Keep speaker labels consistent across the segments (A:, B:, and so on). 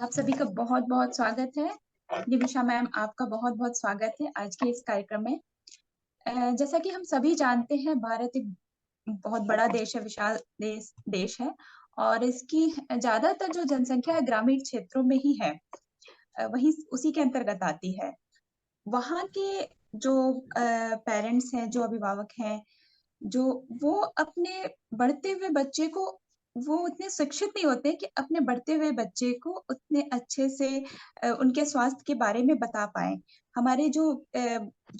A: आप सभी का बहुत बहुत स्वागत है। निमिषा मैम, आपका बहुत बहुत स्वागत है आज के इस कार्यक्रम में। जैसा कि हम सभी जानते हैं, भारत एक बहुत बड़ा देश है, विशाल देश है। और इसकी ज्यादातर जो जनसंख्या है ग्रामीण क्षेत्रों में ही है। वही उसी के अंतर्गत आती है। वहाँ के जो पेरेंट्स हैं, जो अभिभावक हैं, जो वो अपने बढ़ते हुए बच्चे को, वो उतने शिक्षित नहीं होते कि अपने बढ़ते हुए बच्चे को उतने अच्छे से उनके स्वास्थ्य के बारे में बता पाए। हमारे जो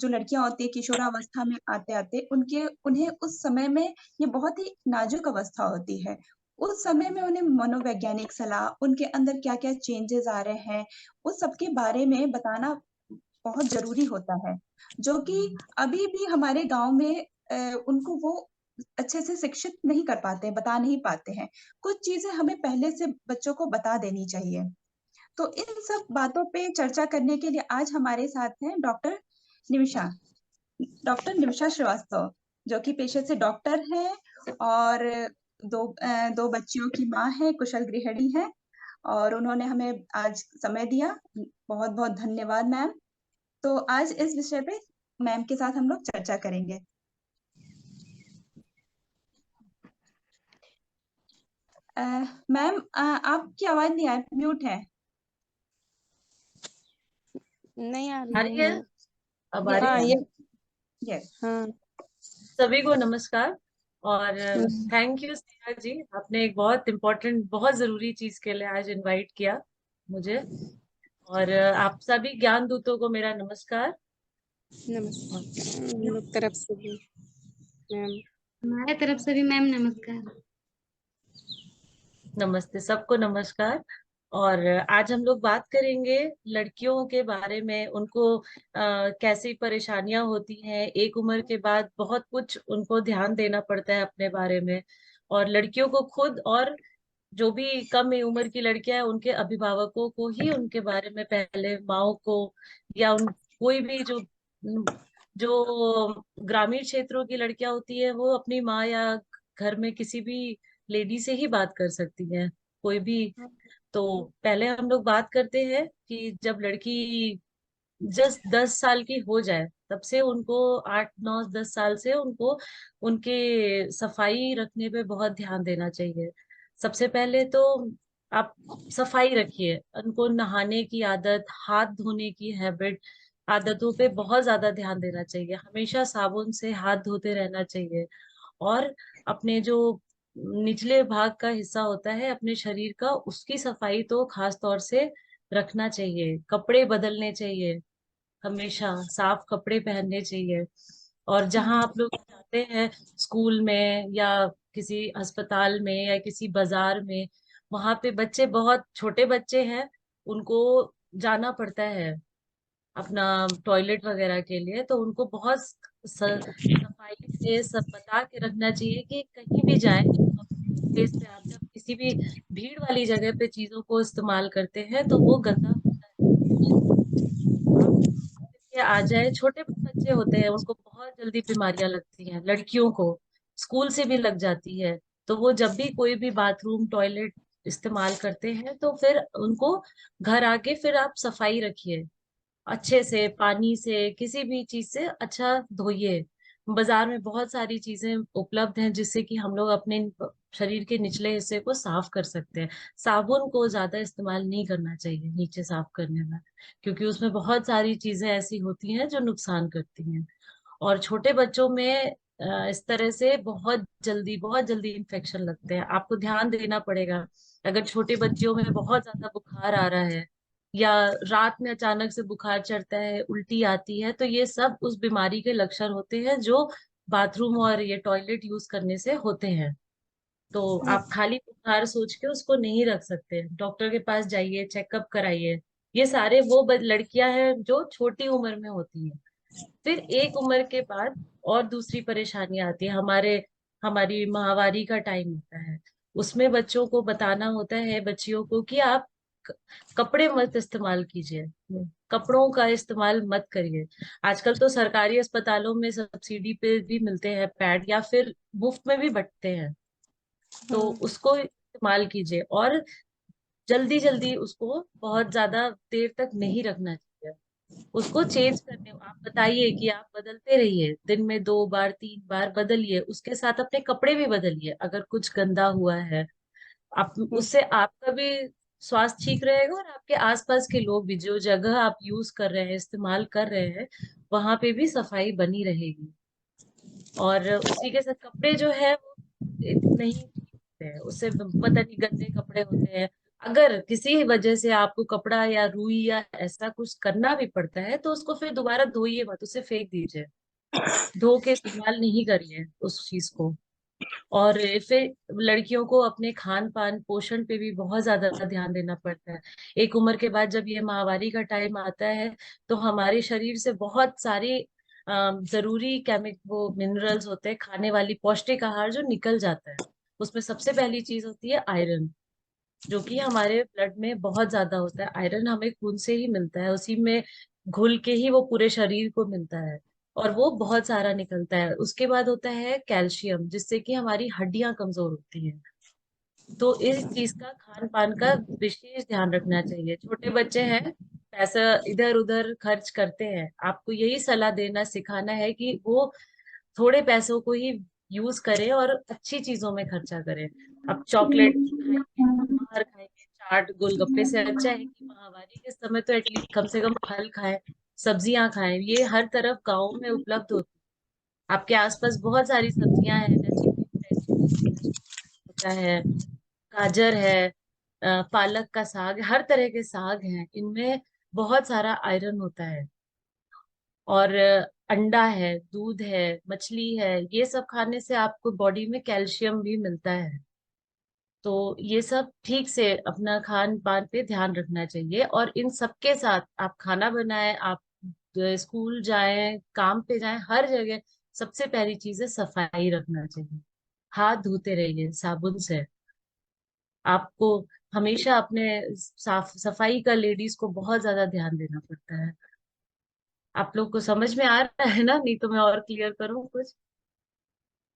A: लड़कियां होती है किशोरावस्था में आते आते उनके उन्हें उस समय में ये बहुत ही नाजुक अवस्था होती है। उस समय में उन्हें मनोवैज्ञानिक सलाह, उनके अंदर क्या क्या चेंजेस आ रहे हैं, उस सब के बारे में बताना बहुत जरूरी होता है। जो कि अभी भी हमारे गांव में उनको वो अच्छे से शिक्षित नहीं कर पाते हैं, बता नहीं पाते हैं। कुछ चीजें हमें पहले से बच्चों को बता देनी चाहिए। तो इन सब बातों पे चर्चा करने के लिए आज हमारे साथ हैं निमिषा डॉक्टर निमिषा श्रीवास्तव, जो कि पेशे से डॉक्टर हैं और दो बच्चियों की माँ है, कुशल गृहिणी है। और उन्होंने हमें आज समय दिया। बहुत बहुत धन्यवाद मैम। तो आज इस विषय पे मैम के साथ हम लोग चर्चा करेंगे। मैम, आपकी आवाज नहीं आ रही, म्यूट है।
B: नहीं आ
C: आ
B: रही
C: रही है?
B: है।
C: अब आ रही
B: हाँ
C: है?
B: ये
A: यस।
B: हाँ
C: सभी को नमस्कार और थैंक यू स्नेहा जी, आपने एक बहुत इम्पोर्टेंट, बहुत जरूरी चीज के लिए आज इनवाइट किया मुझे। और आप सभी ज्ञान दूतों को मेरा नमस्कार।
B: नमस्कार हम लोग तरफ से भी मैम।
D: हमारे तरफ से भी मैम नमस्कार।
C: नमस्ते, सबको नमस्कार। और आज हम लोग बात करेंगे लड़कियों के बारे में। उनको कैसी परेशानियां होती हैं, एक उम्र के बाद बहुत कुछ उनको ध्यान देना पड़ता है अपने बारे में। और लड़कियों को खुद, और जो भी कम उम्र की लड़कियां हैं उनके अभिभावकों को ही उनके बारे में, पहले माओ को या उन कोई भी जो ग्रामीण क्षेत्रों की लड़कियां होती है, वो अपनी माँ या घर में किसी भी लेडी से ही बात कर सकती हैं, कोई भी। तो पहले हम लोग बात करते हैं कि जब लड़की जस्ट 10 साल की हो जाए, तब से उनको 8 9 10 साल से उनको उनके सफाई रखने पे बहुत ध्यान देना चाहिए। सबसे पहले तो आप सफाई रखिए, उनको नहाने की आदत, हाथ धोने की हैबिट, आदतों पे बहुत ज्यादा ध्यान देना चाहिए। हमेशा साबुन से हाथ धोते रहना चाहिए। और अपने जो निचले भाग का हिस्सा होता है अपने शरीर का, उसकी सफाई तो खास तौर से रखना चाहिए। कपड़े बदलने चाहिए, हमेशा साफ कपड़े पहनने चाहिए। और जहां आप लोग जाते हैं, स्कूल में या किसी अस्पताल में या किसी बाजार में, वहां पे बच्चे, बहुत छोटे बच्चे हैं, उनको जाना पड़ता है अपना टॉयलेट वगैरह के लिए। तो उनको बहुत सफाई से सब बता के रखना चाहिए कि कहीं भी जाए प्लेस पे, आप जब किसी भी भीड़ वाली जगह पे चीजों को इस्तेमाल करते हैं तो वो गंदा होता है। आप करके आ जाए, छोटे बच्चे होते हैं, उनको बहुत जल्दी बीमारियां लगती हैं, लड़कियों को स्कूल से भी लग जाती है। तो वो जब भी कोई भी बाथरूम, टॉयलेट इस्तेमाल करते हैं तो फिर उनको घर आके फिर आप सफाई रखिए, अच्छे से पानी से, किसी भी चीज से अच्छा धोइए। बाजार में बहुत सारी चीजें उपलब्ध हैं जिससे कि हम लोग अपने शरीर के निचले हिस्से को साफ कर सकते हैं। साबुन को ज्यादा इस्तेमाल नहीं करना चाहिए नीचे साफ करने में, क्योंकि उसमें बहुत सारी चीजें ऐसी होती हैं जो नुकसान करती हैं। और छोटे बच्चों में इस तरह से बहुत जल्दी इन्फेक्शन लगते हैं। आपको ध्यान देना पड़ेगा। अगर छोटे बच्चियों में बहुत ज्यादा बुखार आ रहा है या रात में अचानक से बुखार चढ़ता है, उल्टी आती है, तो ये सब उस बीमारी के लक्षण होते हैं जो बाथरूम और ये टॉयलेट यूज करने से होते हैं। तो आप खाली बुखार सोच के उसको नहीं रख सकते, डॉक्टर के पास जाइए, चेकअप कराइए। ये सारे वो लड़कियां हैं जो छोटी उम्र में होती हैं। फिर एक उम्र के बाद और दूसरी परेशानियां आती है। हमारी माहवारी का टाइम होता है, उसमें बच्चों को बताना होता है, बच्चियों को, कि आप क- कपड़े मत इस्तेमाल कीजिए, कपड़ों का इस्तेमाल मत करिए। आजकल तो सरकारी अस्पतालों में सब्सिडी पे भी मिलते हैं पैड, या फिर मुफ्त में भी बंटते हैं, तो उसको इस्तेमाल कीजिए। और जल्दी जल्दी उसको बहुत ज्यादा देर तक नहीं रखना चाहिए। उसको चेंज करने, आप बताइए कि आप बदलते रहिए, दिन में 2 बार 3 बार बदलिए, उसके साथ अपने कपड़े भी बदलिए अगर कुछ गंदा हुआ है। आप उससे आपका भी स्वास्थ्य ठीक रहेगा और आपके आसपास के लोग भी, जो जगह आप यूज कर रहे हैं, इस्तेमाल कर रहे हैं, वहां पे भी सफाई बनी रहेगी। और उसी के साथ कपड़े जो है वो नहीं ठीक होते हैं, उससे पता नहीं गंदे कपड़े होते हैं। अगर किसी वजह से आपको कपड़ा या रुई या ऐसा कुछ करना भी पड़ता है तो उसको फिर दोबारा धोइए मत, उसे फेंक दीजिए। धो के इस्तेमाल नहीं करिए उस चीज को। और फिर लड़कियों को अपने खान पान पोषण पे भी बहुत ज्यादा ध्यान देना पड़ता है। एक उम्र के बाद जब ये माहवारी का टाइम आता है तो हमारे शरीर से बहुत सारे जरूरी केमिक वो मिनरल्स होते हैं, खाने वाली पौष्टिक आहार जो निकल जाता है। उसमें सबसे पहली चीज होती है आयरन, जो कि हमारे ब्लड में बहुत ज्यादा होता है। आयरन हमें खून से ही मिलता है, उसी में घुल के ही वो पूरे शरीर को मिलता है, और वो बहुत सारा निकलता है। उसके बाद होता है कैल्शियम, जिससे कि हमारी हड्डियां कमजोर होती हैं। तो इस चीज का खान पान का विशेष ध्यान रखना चाहिए। छोटे बच्चे हैं, पैसा इधर उधर खर्च करते हैं, आपको यही सलाह देना सिखाना है कि वो थोड़े पैसों को ही यूज करें और अच्छी चीजों में खर्चा करें। अब चॉकलेट खाएंगे, बाहर खाएंगे, चाट गोलगप्पे से अच्छा है कि महामारी के समय तो एटलीस्ट कम से कम फल खाएं, सब्जियां खाएं। ये हर तरफ गाँव में उपलब्ध होती है। आपके आसपास बहुत सारी सब्जियां हैं, जैसे कि फ्रेंच होता है, गाजर है, पालक का साग, हर तरह के साग हैं, इनमें बहुत सारा आयरन होता है। और अंडा है, दूध है, मछली है, ये सब खाने से आपको बॉडी में कैल्शियम भी मिलता है। तो ये सब ठीक से अपना खान पान पे ध्यान रखना चाहिए। और इन सबके साथ आप खाना बनाएं, आप स्कूल जाएं, काम पे जाएं, हर जगह सबसे पहली चीज है सफाई रखना चाहिए। हाथ धोते रहिए साबुन से। आपको हमेशा अपने साफ सफाई का लेडीज को बहुत ज्यादा ध्यान देना पड़ता है। आप लोग को समझ में आ रहा है ना? नहीं तो मैं और क्लियर करूँ कुछ।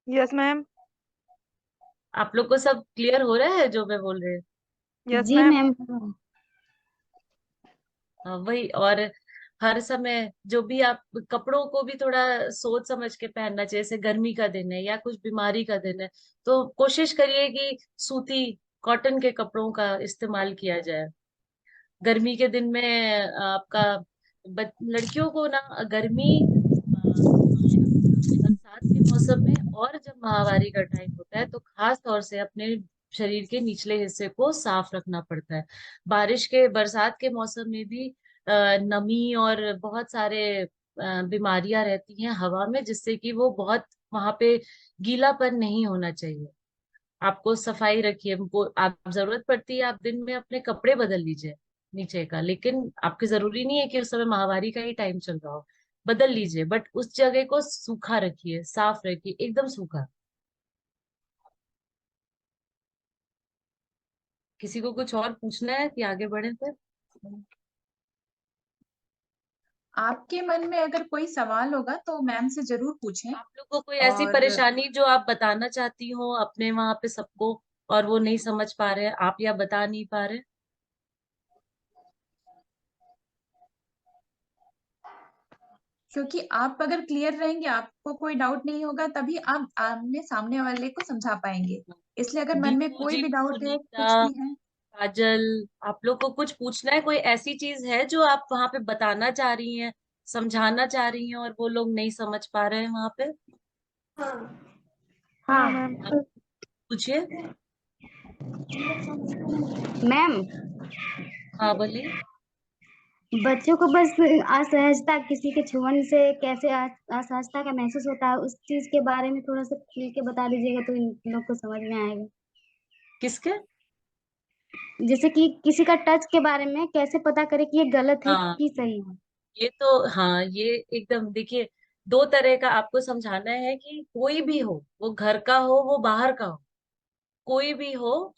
E: Yes ma'am.
C: आप लोग को सब क्लियर हो रहा है जो मैं बोल रही हूँ?
E: यस
D: जी
E: मैम।
D: मैम।
C: हाँ, वही। और हर समय जो भी आप कपड़ों को भी थोड़ा सोच समझ के पहनना चाहिए। जैसे गर्मी का दिन है या कुछ बीमारी का दिन है, तो कोशिश करिए कि सूती कॉटन के कपड़ों का इस्तेमाल किया जाए। गर्मी के दिन में आपका लड़कियों को ना गर्मी बरसात के मौसम में, और जब माहवारी का टाइम होता है तो खास तौर से अपने शरीर के निचले हिस्से को साफ रखना पड़ता है। बारिश के बरसात के मौसम में भी नमी और बहुत सारे बीमारियां रहती हैं हवा में, जिससे कि वो बहुत वहां पे गीलापन नहीं होना चाहिए। आपको सफाई रखिए। वो आप जरूरत पड़ती है आप दिन में अपने कपड़े बदल लीजिए नीचे का, लेकिन आपके जरूरी नहीं है कि उस समय माहवारी का ही टाइम चल रहा हो। बदल लीजिए, बट उस जगह को सूखा रखिए, साफ रखिए, एकदम सूखा। किसी को कुछ और पूछना है कि आगे बढ़े फिर?
A: आपके मन में अगर कोई सवाल होगा तो मैम से जरूर पूछें।
C: आप लोग को कोई ऐसी
A: और
C: परेशानी जो आप बताना चाहती हो अपने वहां पे सबको, और वो नहीं समझ पा रहे हैं आप या बता नहीं पा रहे?
A: क्योंकि आप अगर क्लियर रहेंगे, आपको कोई डाउट नहीं होगा, तभी आप आमने सामने वाले को समझा पाएंगे। इसलिए अगर मन में
C: दीपू,
A: कोई भी
C: जीतू,
A: डाउट है,
C: नीता,
A: कुछ भी है।
C: काजल, आप लोग को कुछ पूछना है? कोई ऐसी चीज है जो आप वहां पे बताना चाह रही हैं, समझाना चाह रही हैं, और वो लोग नहीं समझ पा रहे हैं वहां पे?
E: हाँ मैम।
C: आप पूछिए।
D: मैम,
C: हाँ, बोलिए।
D: बच्चों को बस असहजता, किसी के छुअन से कैसे असहजता का महसूस होता है, उस चीज के बारे में थोड़ा सा खुल के बता दीजिएगा तो इन लोग को समझ में आएगा।
C: किसके?
D: जैसे कि किसी का टच के बारे में कैसे पता करें कि ये गलत है
C: हाँ,
D: कि सही है।
C: ये तो, हाँ, ये एकदम देखिए, दो तरह का आपको समझाना है कि कोई भी हो, वो घर का हो वो बाहर का हो, कोई भी हो।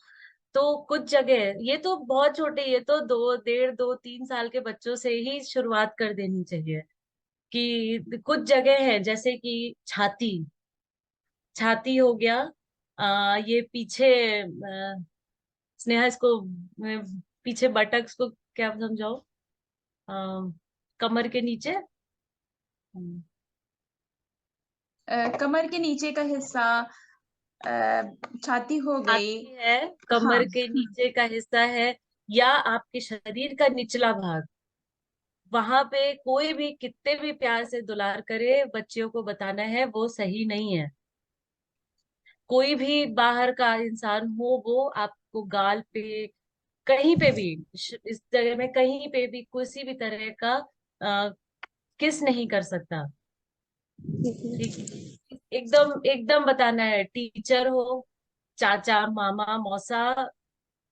C: तो कुछ जगह, ये तो बहुत छोटे, ये तो 2, 1.5, 2, 3 साल के बच्चों से ही शुरुआत कर देनी चाहिए। कि कुछ जगह है जैसे कि छाती, छाती हो गया, ये पीछे स्नेहा इसको पीछे बटक्स को क्या समझाओ? कमर के नीचे।
A: कमर के नीचे का हिस्सा, छाती हो गई।
C: छाती है,
A: हाँ।
C: कमर के नीचे का हिस्सा है, या आपके शरीर का निचला भाग, वहां पे कोई भी कितने भी प्यार से दुलार करे, बच्चियों को बताना है वो सही नहीं है। कोई भी बाहर का इंसान हो, वो आपको गाल पे, कहीं पे भी, इस जगह में कहीं पे भी किसी भी तरह का किस नहीं कर सकता। ठीक है? एकदम एकदम बताना है। टीचर हो, चाचा, मामा, मौसा,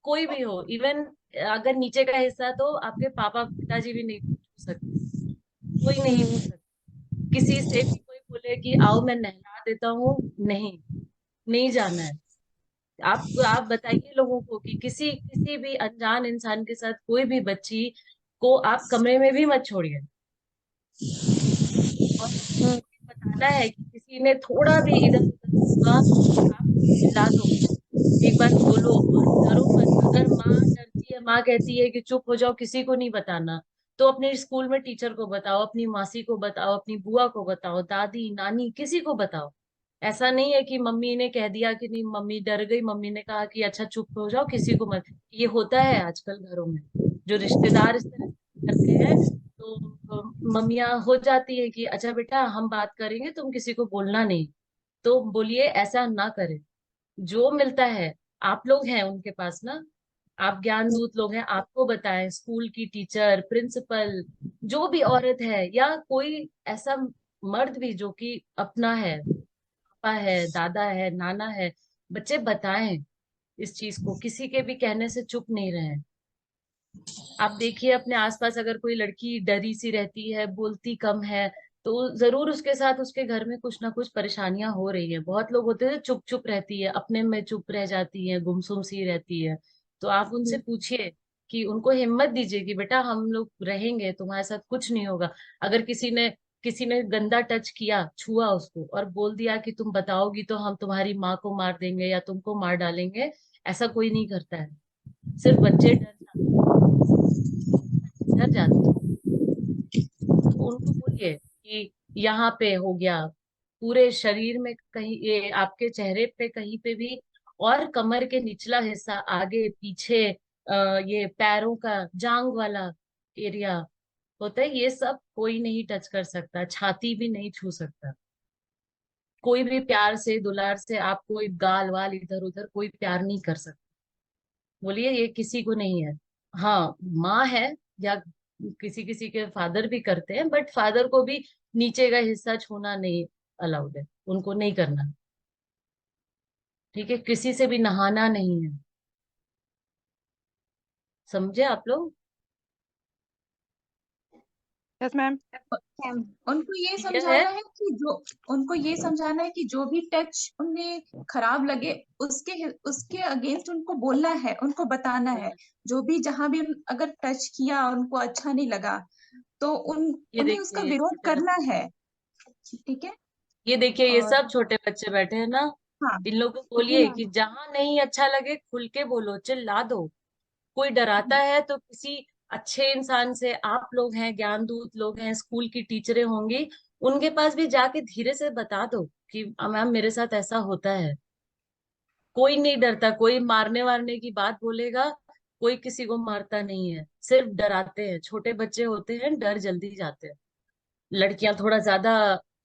C: कोई भी हो, इवन अगर नीचे का हिस्सा तो आपके पापा पिताजी भी नहीं छू सकते, कोई नहीं छू सकता। किसी से भी कोई बोले कि आओ मैं नहला देता हूँ, नहीं, नहीं जाना है। आप बताइए लोगों को कि किसी किसी भी अनजान इंसान के साथ कोई भी बच्ची को आप कमरे में भी मत छोड़िए। और बताना है कि किसी ने थोड़ा भी इधर उधर हुआ, आप चिल्ला दो, एक बार बोलो, और डरो मत। अगर माँ डरती है, माँ कहती है कि चुप हो जाओ, किसी को नहीं बताना, तो अपने स्कूल में टीचर को बताओ, अपनी मासी को बताओ, अपनी बुआ को बताओ, दादी नानी, किसी को बताओ। ऐसा नहीं है कि मम्मी ने कह दिया कि नहीं, मम्मी डर गई, मम्मी ने कहा कि अच्छा चुप हो जाओ, किसी को मत। ये होता है आजकल घरों में, जो रिश्तेदार इस तरह से करते हैं, तो मम्मियाँ हो जाती है कि अच्छा बेटा हम बात करेंगे, तुम किसी को बोलना नहीं। तो बोलिए ऐसा ना करें। जो मिलता है, आप लोग हैं उनके पास ना, आप ज्ञान दूत लोग हैं, आपको बताएं, स्कूल की टीचर, प्रिंसिपल, जो भी औरत है या कोई ऐसा मर्द भी जो कि अपना है, पापा है, दादा है, नाना है, बच्चे बताएं इस चीज को, किसी के भी कहने से चुप नहीं रहे। आप देखिए अपने आसपास अगर कोई लड़की डरी सी रहती है, बोलती कम है, तो जरूर उसके साथ उसके घर में कुछ ना कुछ परेशानियां हो रही है। बहुत लोग होते हैं चुप चुप रहती है, अपने में चुप रह जाती है, गुमसुम सी रहती है। तो आप उनसे पूछिए, कि उनको हिम्मत दीजिए कि बेटा हम लोग रहेंगे, तुम्हारे साथ कुछ नहीं होगा। अगर किसी ने गंदा टच किया, छुआ उसको और बोल दिया कि तुम बताओगी तो हम तुम्हारी माँ को मार देंगे या तुमको मार डालेंगे, ऐसा कोई नहीं करता है। सिर्फ बच्चे डर जाते हैं। तो उनको बोलिए कि यहाँ पे हो गया, पूरे शरीर में कहीं, ये आपके चेहरे पे कहीं पे भी, और कमर के निचला हिस्सा, आगे पीछे, ये पैरों का जांग वाला एरिया होता है, ये सब कोई नहीं टच कर सकता, छाती भी नहीं छू सकता। कोई भी प्यार से दुलार से आप कोई गाल वाल इधर उधर कोई प्यार नहीं कर सकता। बोलिए ये किसी को नहीं है। हाँ, माँ है, या किसी किसी के फादर भी करते हैं, बट फादर को भी नीचे का हिस्सा छूना नहीं अलाउड है, उनको नहीं करना। ठीक है? किसी से भी नहाना नहीं है। समझे आप लोग?
E: Yes ma'am.
A: उनको ये
C: क्लियर है?
A: समझाना है कि जो उनको ये समझाना है कि जो भी टच उन्हें खराब लगे, उसके अगेंस्ट उनको बोलना है, उनको बताना है। जो भी जहां भी अगर टच किया उनको अच्छा नहीं लगा, तो
C: ये
A: उन्हें उसका
C: देखिए
A: विरोध
C: छोटे
A: करना
C: बच्चे,
A: है। ठीक है।
C: ये देखिए ये
A: और
C: सब छोटे बच्चे बैठे हैं ना,
A: हाँ।
C: इन लोगों को
D: जी
C: बोलिए
D: मैम।
C: कि जहां नहीं अच्छा लगे खुल के बोलो, चिल्ला दो। कोई डराता है तो किसी अच्छे इंसान से, आप लोग हैं, ज्ञान दूत लोग हैं, स्कूल की टीचरें होंगी, उनके पास भी जाके धीरे से बता दो कि मैम मेरे साथ ऐसा होता है। कोई नहीं डरता, कोई मारने वारने की बात बोलेगा, कोई किसी को मारता नहीं है, सिर्फ डराते हैं। छोटे बच्चे होते हैं, डर जल्दी जाते हैं। लड़कियां थोड़ा ज्यादा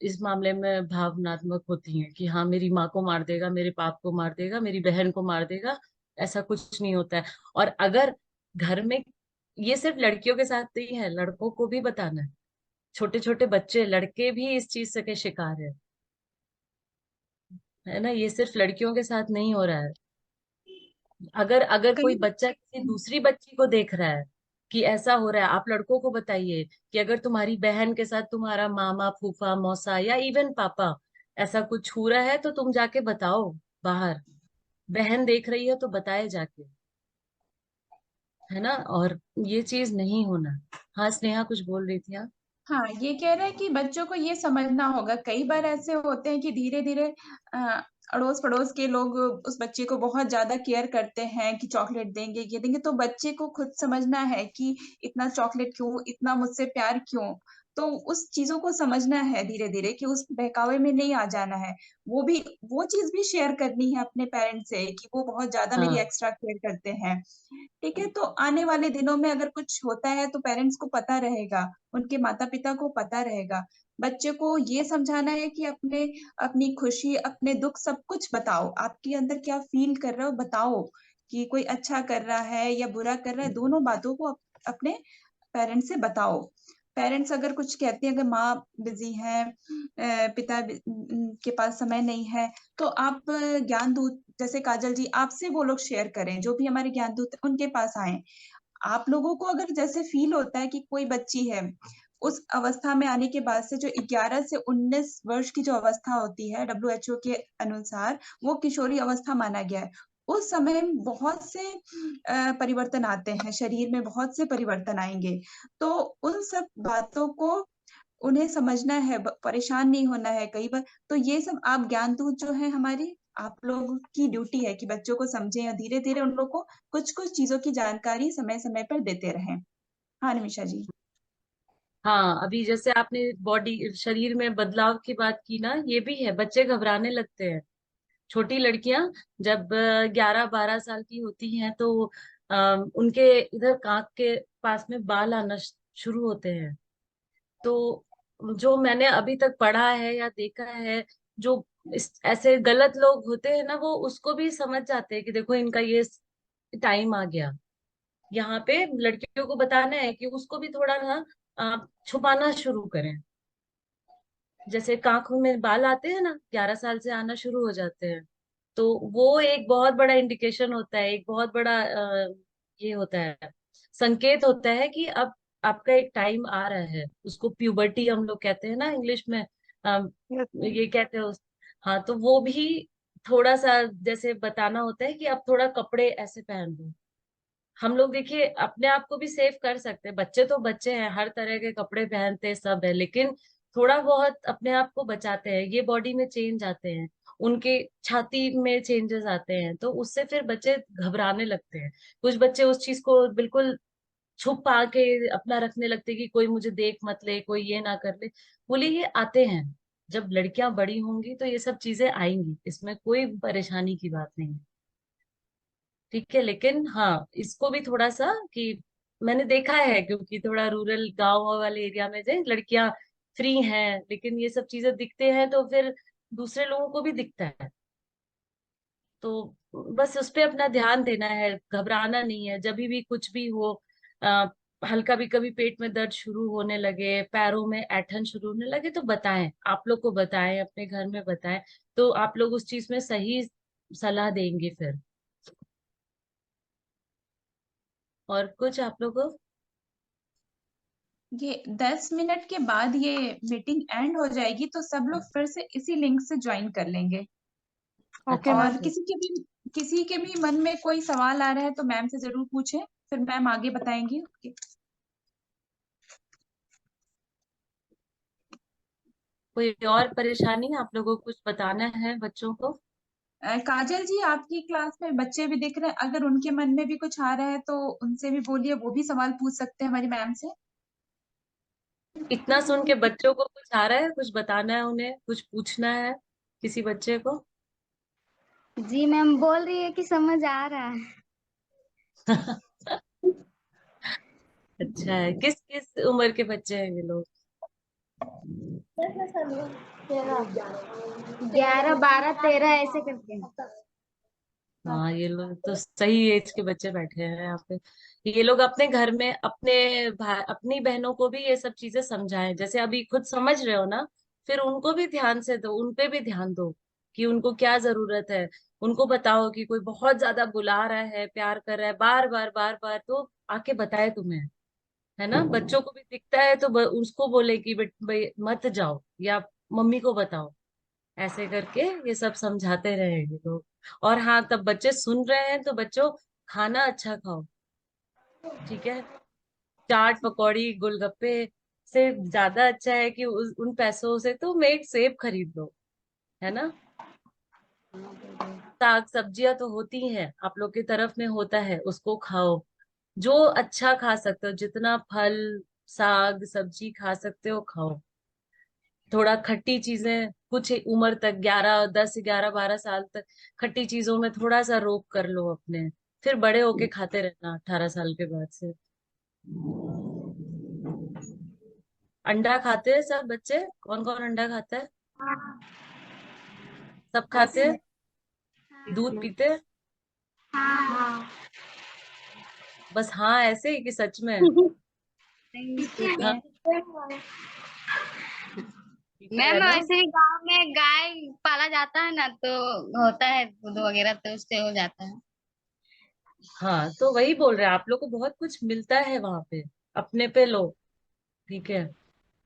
C: इस मामले में भावनात्मक होती हैं कि हाँ मेरी माँ को मार देगा, मेरे बाप को मार देगा, मेरी बहन को मार देगा। ऐसा कुछ नहीं होता है। और अगर घर में, ये सिर्फ लड़कियों के साथ नहीं है, लड़कों को भी बताना है। छोटे छोटे बच्चे, लड़के भी इस चीज से के शिकार है ना? ये सिर्फ लड़कियों के साथ नहीं हो रहा है। अगर अगर कोई
A: कहीं
C: बच्चा किसी दूसरी बच्ची को देख रहा है कि ऐसा हो रहा है, आप लड़कों को बताइए कि अगर तुम्हारी बहन के साथ तुम्हारा मामा, फूफा, मौसा या इवन पापा ऐसा कुछ हो रहा है, तो तुम जाके बताओ बाहर। बहन देख रही है तो बताए जाके, है ना? और ये चीज नहीं होना। हाँ स्नेहा कुछ बोल रही थी आप?
A: हाँ, ये कह रहे हैं कि बच्चों को ये समझना होगा। कई बार ऐसे होते हैं कि धीरे धीरे अड़ोस पड़ोस के लोग उस बच्चे को बहुत ज्यादा केयर करते हैं कि चॉकलेट देंगे ये देंगे, तो बच्चे को खुद समझना है कि इतना चॉकलेट क्यों, इतना मुझसे प्यार क्यों। तो उस चीजों को समझना है धीरे धीरे कि उस बहकावे में नहीं आ जाना है। वो भी, वो चीज भी शेयर करनी है अपने पेरेंट्स से कि वो बहुत ज्यादा मेरी
C: हाँ
A: एक्स्ट्रा केयर करते हैं। ठीक है, तो आने वाले दिनों में अगर कुछ होता है तो पेरेंट्स को पता रहेगा, उनके माता पिता को पता रहेगा। बच्चे को ये समझाना है कि अपने, अपनी खुशी, अपने दुख सब कुछ बताओ, आपके अंदर क्या फील कर रहे हो बताओ, कि कोई अच्छा कर रहा है या बुरा कर रहा है, दोनों बातों को अपने पेरेंट्स से बताओ। पेरेंट्स अगर कुछ कहते हैं, अगर माँ बिजी है, पिता के पास समय नहीं है, तो आप ज्ञान दूत जैसे काजल जी, आपसे वो लोग शेयर करें, जो भी हमारे ज्ञान दूत हैं, उनके पास आए। आप लोगों को अगर जैसे फील होता है कि कोई बच्ची है, उस अवस्था में आने के बाद से जो 11 से 19 वर्ष की जो अवस्था होती है, डब्ल्यूएचओ के अनुसार वो किशोरी अवस्था माना गया है। उस समय बहुत से परिवर्तन आते हैं, शरीर में बहुत से परिवर्तन आएंगे। तो उन सब बातों को उन्हें समझना है, परेशान नहीं होना है कई बार। तो ये सब आप ज्ञान दूत जो है हमारी, आप लोगों की ड्यूटी है कि बच्चों को समझें और धीरे धीरे उन लोग को कुछ कुछ चीजों की जानकारी समय समय पर देते रहें। हाँ निमिषा जी।
C: हाँ, अभी जैसे आपने बॉडी शरीर में बदलाव की बात की ना, ये भी है, बच्चे घबराने लगते हैं। छोटी लड़कियां जब 11-12 साल की होती हैं तो उनके इधर कांख के पास में बाल आना शुरू होते हैं। तो जो मैंने अभी तक पढ़ा है या देखा है, जो ऐसे गलत लोग होते हैं ना, वो उसको भी समझ जाते हैं कि देखो इनका ये टाइम आ गया। यहाँ पे लड़कियों को बताना है कि उसको भी थोड़ा ना छुपाना शुरू करें। जैसे कांखों में बाल आते हैं ना, 11 साल से आना शुरू हो जाते हैं, तो वो एक बहुत बड़ा इंडिकेशन होता है, एक बहुत बड़ा ये होता है, संकेत होता है कि अब आपका एक टाइम आ रहा है। उसको प्यूबर्टी हम लोग कहते हैं ना इंग्लिश में,
E: यस मैम।
C: ये कहते हैं हाँ, तो वो भी थोड़ा सा जैसे बताना होता है कि अब थोड़ा कपड़े ऐसे पहन लो। हम लोग देखिए अपने आप को भी सेव कर सकते हैं, बच्चे तो बच्चे हैं, हर तरह के कपड़े पहनते सब है, लेकिन थोड़ा बहुत अपने आप को बचाते हैं। ये बॉडी में चेंज आते हैं, उनके छाती में चेंजेस आते हैं, तो उससे फिर बच्चे घबराने लगते हैं। कुछ बच्चे उस चीज को बिल्कुल छुपा के अपना रखने लगते हैं कि कोई मुझे देख मत ले, कोई ये ना कर ले। बोले ये आते हैं, जब लड़कियां बड़ी होंगी तो ये सब चीजें आएंगी, इसमें कोई परेशानी की बात नहीं है। ठीक है, लेकिन हाँ इसको भी थोड़ा सा कि मैंने देखा है, क्योंकि थोड़ा रूरल गांव वाले एरिया में जो लड़कियां फ्री हैं, लेकिन ये सब चीजें दिखते हैं तो फिर दूसरे लोगों को भी दिखता है। तो बस उस पे अपना ध्यान देना है, घबराना नहीं है। जब भी कुछ भी हो, आ, हल्का भी कभी पेट में दर्द शुरू होने लगे, पैरों में ऐंठन शुरू होने लगे, तो बताएं, आप लोग को बताएं, अपने घर में बताएं, तो आप लोग उस चीज में सही सलाह देंगे फिर। और कुछ आप लोग को।
A: ये 10 मिनट के बाद ये मीटिंग एंड हो जाएगी, तो सब लोग फिर से इसी लिंक से ज्वाइन कर लेंगे।
E: ओके
C: अच्छा
A: और
E: मैम।
C: अच्छा।
A: किसी के भी मन में कोई सवाल आ रहा है तो मैम से जरूर पूछें, फिर मैम आगे बताएंगी। ओके।
C: कोई और परेशानी आप लोगों को कुछ बताना है बच्चों को?
A: काजल जी, आपकी क्लास में बच्चे भी दिख रहे हैं, अगर उनके मन में भी कुछ आ रहा है तो उनसे भी बोलिए, वो भी सवाल पूछ सकते हैं हमारी मैम से।
C: इतना सुन के बच्चों को कुछ आ रहा है, कुछ बताना है, उन्हें कुछ पूछना है किसी बच्चे को?
D: जी मैम बोल रही है कि समझ आ रहा है।
C: अच्छा है, किस किस उम्र के बच्चे हैं ये लोग?
D: 11 12 13 ऐसे करके।
C: हाँ, ये लोग तो सही एज के बच्चे बैठे हैं यहाँ पे। ये लोग अपने घर में अपने भाई अपनी बहनों को भी ये सब चीजें समझाएं, जैसे अभी खुद समझ रहे हो ना, फिर उनको भी ध्यान से दो, उन पे भी ध्यान दो कि उनको क्या जरूरत है। उनको बताओ कि कोई बहुत ज्यादा बुला रहा है, प्यार कर रहा है, बार बार बार बार, तो आके बताए तुम्हें, है ना। बच्चों को भी दिखता है तो उसको बोले कि भाई मत जाओ, या मम्मी को बताओ, ऐसे करके ये सब समझाते रहेंगे लोग। और हाँ, तब बच्चे सुन रहे हैं तो बच्चों, खाना अच्छा खाओ, ठीक है। चाट पकौड़ी गोलगप्पे से ज्यादा अच्छा है कि उन पैसों से तुम एक सेब खरीद लो, है ना। साग सब्जियां तो होती हैं, आप लोग की तरफ में होता है, उसको खाओ। जो अच्छा खा सकते हो, जितना फल साग सब्जी खा सकते हो खाओ। थोड़ा खट्टी चीजें कुछ उम्र तक, 11 10 11 12 साल तक खट्टी चीजों में थोड़ा सा रोक कर लो अपने, फिर बड़े होके खाते रहना 18 साल के बाद से। अंडा खाते हैं सब बच्चे? कौन कौन अंडा खाता है? सब खाते हैं? दूध पीते हैं?
D: हाँ।
C: बस हाँ ऐसे ही कि सच में? हाँ पीते हैं
D: मैम
C: ना।
D: वैसे भी गांव में गाय पाला जाता है ना, तो होता है दूध वगैरह, तो उससे हो जाता है।
C: हाँ तो वही बोल रहे हैं, आप लोग को बहुत कुछ मिलता है वहां पे, अपने पे लो। ठीक है,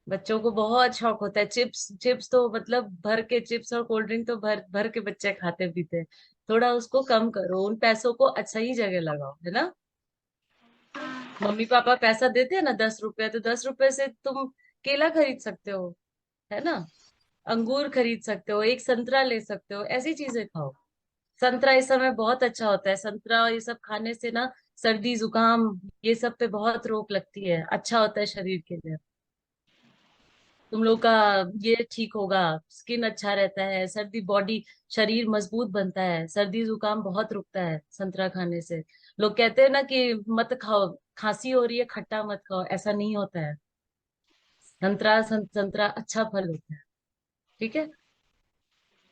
C: बच्चों को बहुत शौक होता है। चिप्स चिप्स तो मतलब भर के चिप्स और कोल्ड ड्रिंक तो भर भर के बच्चे खाते पीते हैं। थोड़ा उसको कम करो, उन पैसों को अच्छा ही जगह लगाओ, है ना। मम्मी पापा पैसा देते हैं ना 10 रुपए, तो 10 रुपए से तुम केला खरीद सकते हो, है ना। अंगूर खरीद सकते हो, एक संतरा ले सकते हो, ऐसी चीजें खाओ। संतरा इस समय बहुत अच्छा होता है, संतरा और ये सब खाने से ना सर्दी जुकाम ये सब पे बहुत रोक लगती है, अच्छा होता है शरीर के लिए। तुम लोग का ये ठीक होगा, स्किन अच्छा रहता है, सर्दी बॉडी शरीर मजबूत बनता है, सर्दी जुकाम बहुत रुकता है संतरा खाने से। लोग कहते हैं ना कि मत खाओ, खांसी हो रही है खट्टा मत खाओ, ऐसा नहीं होता है। संतरा अच्छा फल होता है। ठीक है,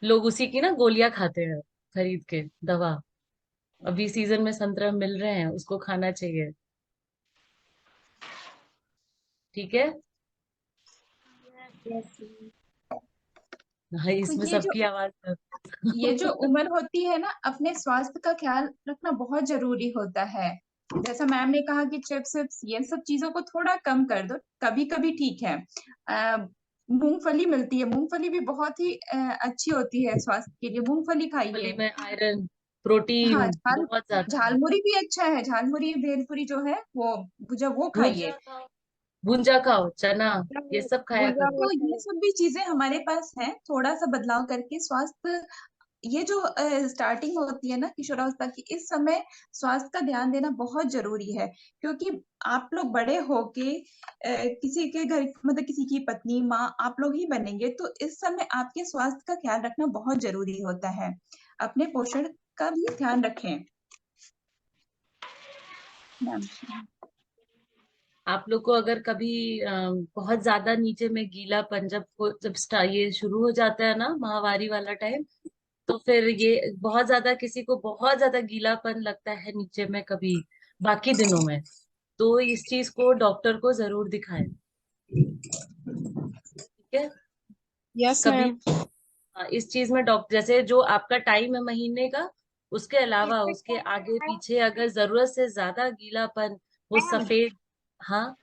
C: लोग उसी की ना गोलियां खाते हैं खरीद के, दवा। अभी सीजन में संतरा मिल रहे हैं, उसको खाना चाहिए। ठीक है। हाँ
A: तो
C: इसमें सबकी आवाज
A: ये जो उम्र होती है ना, अपने स्वास्थ्य का ख्याल रखना बहुत जरूरी होता है। जैसा मैम ने कहा कि चिप्स विप्स ये सब चीजों को थोड़ा कम कर दो, कभी कभी ठीक है। मूंगफली मिलती है, मूंगफली भी बहुत ही अच्छी होती है स्वास्थ्य के लिए, मूंगफली
C: फली
A: खाइए।
C: में आयरन प्रोटीन
A: हाँ,
C: बहुत ज्यादा है।
A: झालमुरी भी अच्छा है, झालमुरी भेलपुरी जो है वो, जब वो
C: भुंजा
A: खाइए।
C: खाओ, भुंजा खाओ, चना, ये सब खाया
D: भुजा
C: करो।
A: तो ये सब भी चीजें हमारे पास हैं, थोड़ा सा बदलाव करके स्वास्थ्य, ये जो स्टार्टिंग होती है ना किशोरावस्था की, इस समय स्वास्थ्य का ध्यान देना बहुत जरूरी है। क्योंकि आप लोग बड़े होके किसी के घर, मतलब किसी की पत्नी माँ आप लोग ही बनेंगे, तो इस समय आपके स्वास्थ्य का ख्याल रखना बहुत जरूरी होता है। अपने पोषण का भी ध्यान रखें मैम।
C: आप लोग को अगर कभी बहुत ज्यादा नीचे में गीलापन, जब ये शुरू हो जाता है ना माहवारी वाला टाइम, तो फिर ये बहुत ज्यादा, किसी को बहुत ज्यादा गीलापन लगता है नीचे में कभी बाकी दिनों में, तो इस चीज को डॉक्टर को जरूर दिखाएं। ठीक है।
B: यस
C: कभी
B: मैम।
C: इस चीज में डॉक्टर, जैसे जो आपका टाइम है महीने का, उसके अलावा उसके आगे पीछे अगर जरूरत से ज्यादा गीलापन, वो सफेद। हाँ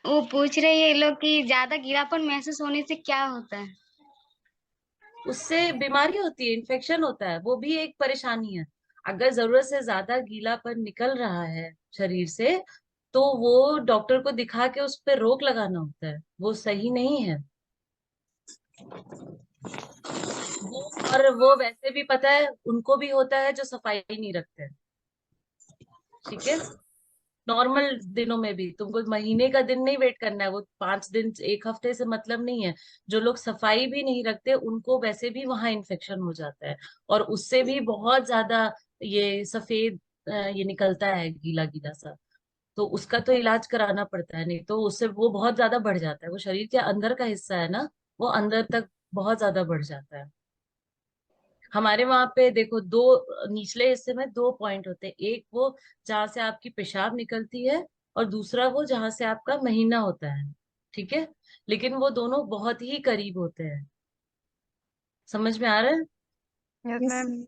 D: वो पूछ रही है ये लोग कि ज्यादा गीलापन महसूस होने से क्या होता है।
C: उससे बीमारी होती है, इन्फेक्शन होता है, वो भी एक परेशानी है। अगर जरूरत से ज्यादा गीलापन निकल रहा है शरीर से, तो वो डॉक्टर को दिखा के उस पर रोक लगाना होता है, वो सही नहीं है वो। और वो वैसे भी पता है उनको भी होता है जो सफाई नहीं रखते हैं। ठीक है, नॉर्मल दिनों में भी तुमको महीने का दिन नहीं वेट करना है, वो 5 दिन 1 हफ्ते से मतलब नहीं है। जो लोग सफाई भी नहीं रखते उनको वैसे भी वहां इन्फेक्शन हो जाता है, और उससे भी बहुत ज्यादा ये सफेद ये निकलता है गीला गीला सा। तो उसका तो इलाज कराना पड़ता है, नहीं तो उससे वो बहुत ज्यादा बढ़ जाता है, वो शरीर के अंदर का हिस्सा है ना, वो अंदर तक बहुत ज्यादा बढ़ जाता है। हमारे वहां पे देखो, दो निचले हिस्से में 2 पॉइंट होते हैं, एक वो जहां से आपकी पेशाब निकलती है, और दूसरा वो जहां से आपका महीना होता है। ठीक है, लेकिन वो दोनों बहुत ही करीब होते हैं, समझ में आ रहा है।
E: Yes ma'am.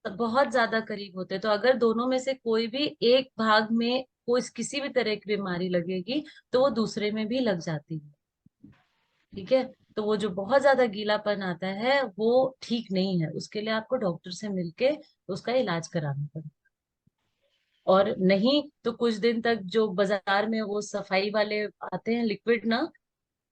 C: तो बहुत ज्यादा करीब होते हैं, तो अगर दोनों में से कोई भी एक भाग में कोई किसी भी तरह की बीमारी लगेगी, तो वो दूसरे में भी लग जाती है। ठीक है, तो वो जो बहुत ज्यादा गीलापन आता है वो ठीक नहीं है, उसके लिए आपको डॉक्टर से मिलके उसका इलाज कराना पड़ेगा। और नहीं तो कुछ दिन तक जो बाजार में वो सफाई वाले आते हैं लिक्विड ना,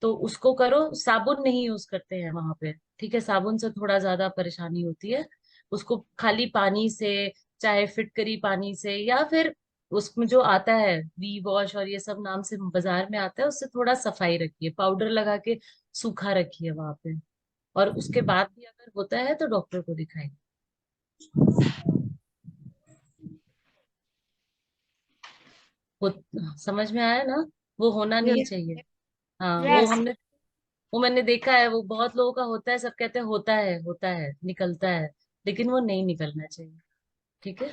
C: तो उसको करो, साबुन नहीं यूज करते हैं वहां पे। ठीक है, साबुन से थोड़ा ज्यादा परेशानी होती है। उसको खाली पानी से, चाहे फिटकरी पानी से, या फिर उसमें जो आता है वी वॉश और ये सब नाम से बाजार में आता है, उससे थोड़ा सफाई रखिए, पाउडर लगा के सूखा रखिए वहां पे। और उसके बाद भी अगर होता है तो डॉक्टर को दिखाइए। वो समझ में आया ना? वो होना नहीं चाहिए। हाँ,
D: यस।
C: वो मैंने देखा है, वो बहुत लोगों का होता है, सब कहते हैं होता है निकलता है, लेकिन वो नहीं निकलना चाहिए। ठीक है,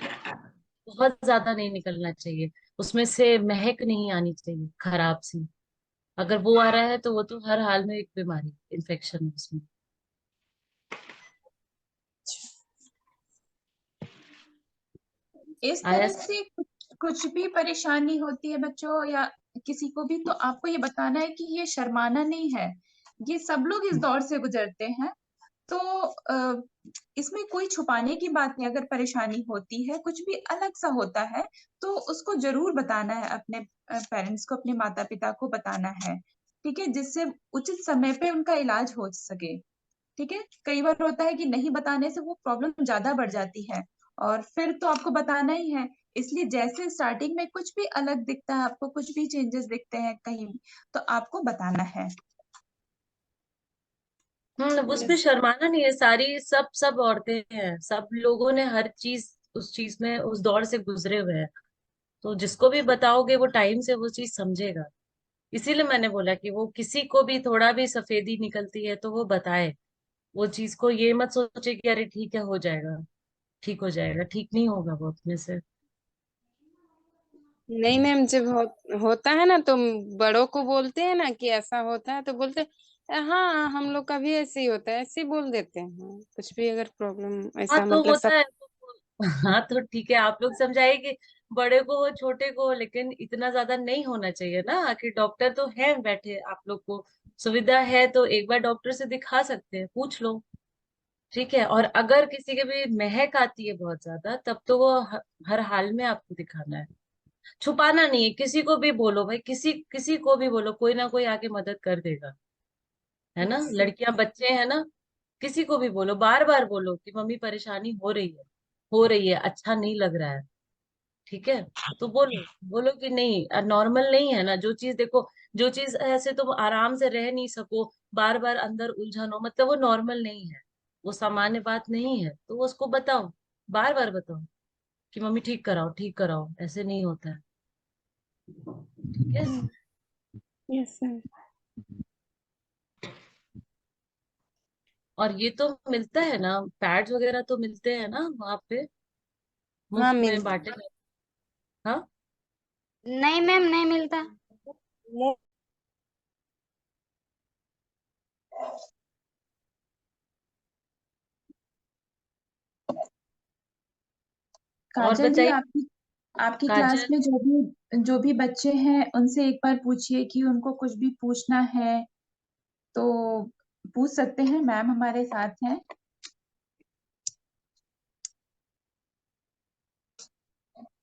C: बहुत ज्यादा नहीं निकलना चाहिए। उसमें से महक नहीं आनी चाहिए खराब सी। अगर वो आ रहा है तो वो तो हर हाल में एक बीमारी, इन्फेक्शन है उसमें।
A: इस
C: आया
A: तरह से कुछ भी परेशानी होती है बच्चों या किसी को भी, तो आपको ये बताना है कि ये शर्माना नहीं है। ये सब लोग इस दौर से गुजरते हैं। तो इसमें कोई छुपाने की बात नहीं। अगर परेशानी होती है, कुछ भी अलग सा होता है, तो उसको जरूर बताना है, अपने पेरेंट्स को, अपने माता पिता को बताना है। ठीक है, जिससे उचित समय पे उनका इलाज हो सके। ठीक है, कई बार होता है कि नहीं बताने से वो प्रॉब्लम ज्यादा बढ़ जाती है, और फिर तो आपको बताना ही है। इसलिए जैसे स्टार्टिंग में कुछ भी अलग दिखता है आपको, कुछ भी चेंजेस दिखते हैं कहीं भी, तो आपको बताना है।
C: उसमें शर्माना नहीं है। सारी सब औरतें हैं, सब लोगों ने हर चीज उस चीज में उस दौर से गुजरे हुए हैं। तो जिसको भी बताओगे वो टाइम से वो चीज समझेगा। इसीलिए मैंने बोला कि वो किसी को भी थोड़ा भी सफेदी निकलती है तो वो बताए। वो चीज को ये मत सोचे कि अरे ठीक है, हो जाएगा, ठीक हो जाएगा। ठीक नहीं होगा वो अपने से।
B: नहीं मैम, जब होता है ना तो बड़ों को बोलते हैं ना कि ऐसा होता है, तो बोलते हैं हाँ हम लोग का भी ऐसे ही होता है, ऐसे ही बोल देते हैं। कुछ भी अगर प्रॉब्लम
C: हाँ
B: ऐसा
C: तो
B: मतलब सब।
C: होता है हाँ तो ठीक है, आप लोग समझाइए, बड़े को हो छोटे को हो, लेकिन इतना ज्यादा नहीं होना चाहिए ना। आखिर डॉक्टर तो है बैठे, आप लोग को सुविधा है तो एक बार डॉक्टर से दिखा सकते हैं, पूछ लो। ठीक है, और अगर किसी के भी महक आती है बहुत ज्यादा, तब तो वो हर हाल में आपको दिखाना है। छुपाना नहीं है। किसी को भी बोलो भाई, किसी किसी को भी बोलो, कोई ना कोई आके मदद कर देगा। है ना, लड़कियां बच्चे हैं ना, किसी को भी बोलो, बार बार बोलो कि मम्मी परेशानी हो रही है, अच्छा नहीं लग रहा है। ठीक है, तो बोलो, बोलो कि नहीं नॉर्मल नहीं है ना जो चीज। देखो, जो चीज ऐसे तुम आराम से रह नहीं सको, बार बार अंदर उलझन हो, मतलब वो नॉर्मल नहीं है, वो सामान्य बात नहीं है। तो उसको बताओ, बार बार बताओ कि मम्मी ठीक कराओ, ऐसे नहीं होता है। ठीक है।
B: Yes sir.
C: और ये तो मिलता है ना, पैड्स वगैरह तो मिलते हैं ना वहां पे,
B: हाँ
C: मुफ्त में
B: मिल
C: बांटे जाते हैं। हाँ,
D: नहीं मैम, नहीं मिलता।
C: और
A: काजल जी,
C: बताइए
A: आपकी आपकी क्लास
C: काजल।
A: में जो भी बच्चे हैं, उनसे एक बार पूछिए कि उनको कुछ भी पूछना है तो पूछ सकते हैं। मैम हमारे साथ हैं।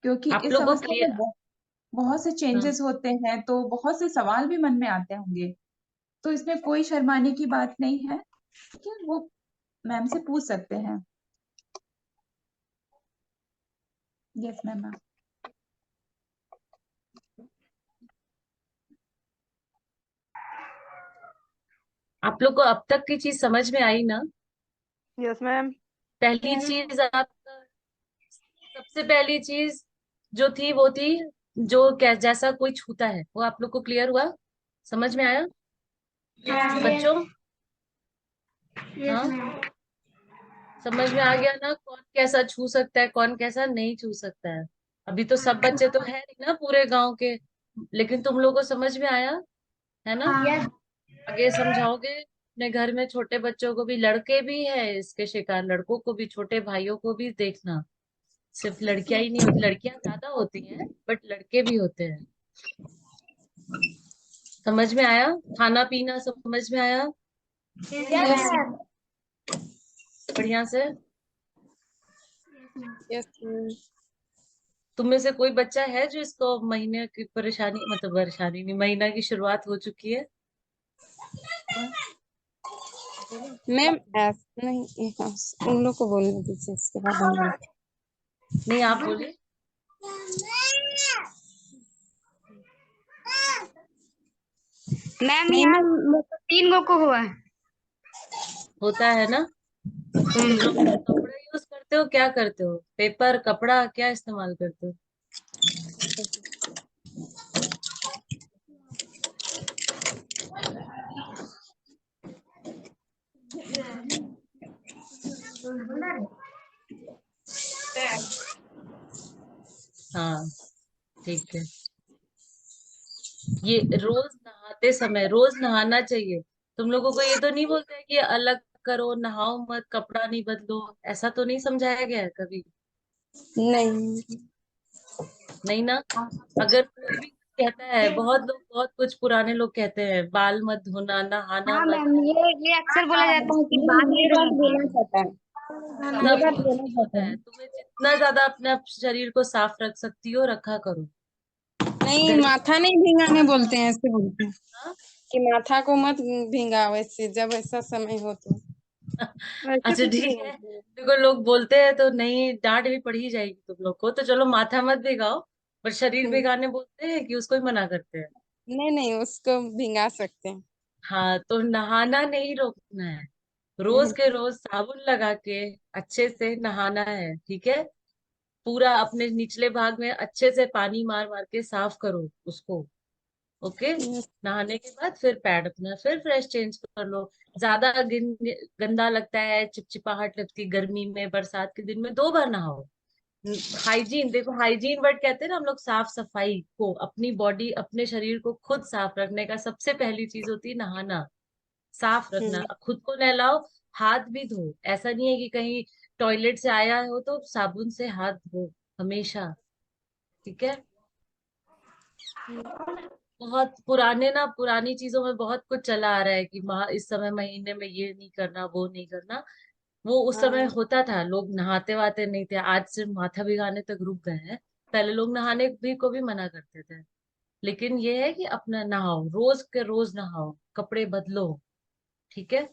A: क्योंकि
C: आप
A: इस
C: लोग को
A: अवस्था में
C: क्लियर।
A: बहुत से
C: हाँ,
A: चेंजेस होते हैं, तो बहुत से सवाल भी मन में आते होंगे। तो इसमें कोई शर्माने की बात नहीं है। ठीक है, वो मैम से पूछ सकते हैं। Yes ma'am.
C: आप लोग को अब तक की चीज समझ में आई ना?
E: Yes ma'am.
C: पहली चीज आप, सबसे पहली चीज जो थी वो थी, जो क्या जैसा कोई छूता है वो आप लोग को क्लियर हुआ, समझ में आया
D: यस।
C: बच्चों?
D: यस
C: हाँ,
D: मैम।
C: समझ में आ गया ना, कौन कैसा छू सकता है, कौन कैसा नहीं छू सकता है। अभी तो सब बच्चे तो है नहीं ना पूरे गांव के, लेकिन तुम लोग को समझ में आया है ना?
D: यस।
C: आगे समझाओगे अपने घर में छोटे बच्चों को भी, लड़के भी है इसके शिकार, लड़कों को भी, छोटे भाइयों को भी देखना। सिर्फ लड़कियां ही नहीं होती, लड़कियां ज्यादा होती हैं बट लड़के भी होते हैं। समझ में आया? खाना पीना समझ में आया
D: यस।
C: बढ़िया से?
B: Yes ma'am.
C: तुम में से कोई बच्चा है जो इसको महीने की परेशानी, मतलब परेशानी नहीं, महीना की शुरुआत हो चुकी है?
B: मैम ऐसा नहीं, उन लोग को बोलने दीजिए, इसके बाद हम बोलते
C: नहीं, आप बोलिए।
D: मैम
B: नहीं
D: यहाँ
B: मैम।
D: लोग को 3 गो को हुआ है।
C: होता है ना। तुम लोग कपड़ा यूज करते हो, क्या करते हो? पेपर, कपड़ा क्या इस्तेमाल करते हो? हाँ, ठीक है। ये रोज नहाते समय रोज नहाना चाहिए। तुम लोगों को ये तो नहीं बोलते हैं कि अलग करो, नहाओ मत, कपड़ा नहीं बदलो, ऐसा तो नहीं समझाया गया है कभी?
B: नहीं।
C: नहीं ना। अगर कोई भी कुछ कहता है, बहुत लोग बहुत कुछ पुराने लोग कहते हैं, बाल मत धोना, नहाना
D: हाँ
C: मत,
D: मैम, ये अक्सर बोला जाता है कि बाल
B: ये
D: नहीं
B: बात
D: धोना
B: बोलना
D: चाहिए।
B: चाहता है, ये
C: सब
B: बात
C: कुछ
B: बोलना
C: नहीं
B: चाहता
C: होता
B: है।
C: है। तुम्हें जितना ज्यादा अपने शरीर को साफ रख सकती हो रखा करो।
B: नहीं,
C: गर्मी
B: माथा नहीं भिंगाने बोलते हैं, ऐसे बोलते हैं
C: हाँ?
B: कि माथा को मत भिंगाओ ऐसे, जब ऐसा समय हो तो। ऐसे
C: अच्छा,
B: कुछ नहीं
C: ठीक है।
B: बोलते हैं।
C: देखो, लोग बोलते हैं तो नहीं, डांट भी पड़ी जाएगी तुम लोग को, तो चलो माथा मत भिगाओ। पर शरीर
B: हम्म,
C: भिगाने बोलते हैं कि उसको ही मना करते हैं।
B: नहीं नहीं, उसको भिंगा सकते हैं।
C: हाँ, तो नहाना नहीं रोकना है। रोज के रोज साबुन लगा के अच्छे से नहाना है, ठीक है। पूरा अपने निचले भाग में अच्छे से पानी मार मार के साफ करो उसको। ओके।
B: यस।
C: नहाने के बाद फिर पैड अपना फिर फ्रेश चेंज कर लो। ज्यादा गंदा लगता है, चिपचिपाहट लगती है गर्मी में, बरसात के दिन में 2 बार नहाओ। हाइजीन, देखो हाइजीन वर्ड कहते हैं ना हम लोग, साफ सफाई को, अपनी बॉडी अपने शरीर को खुद साफ रखने का सबसे पहली चीज होती है नहाना। साफ रखना,
B: हम्म।
C: खुद को नहलाओ, हाथ भी धो। ऐसा नहीं है कि कहीं टॉयलेट से आया हो तो साबुन से हाथ धो हमेशा, ठीक है। बहुत पुराने ना, पुरानी चीजों में बहुत कुछ चला आ रहा है कि इस समय महीने में ये नहीं करना, वो नहीं करना। वो उस समय
B: हाँ।
C: होता था, लोग नहाते वाते नहीं थे, आज सिर्फ माथा भिगाने तक रुक गए हैं। पहले लोग नहाने भी को भी मना करते थे। लेकिन ये है कि अपना नहाओ, रोज के रोज नहाओ, कपड़े बदलो, ठीक है।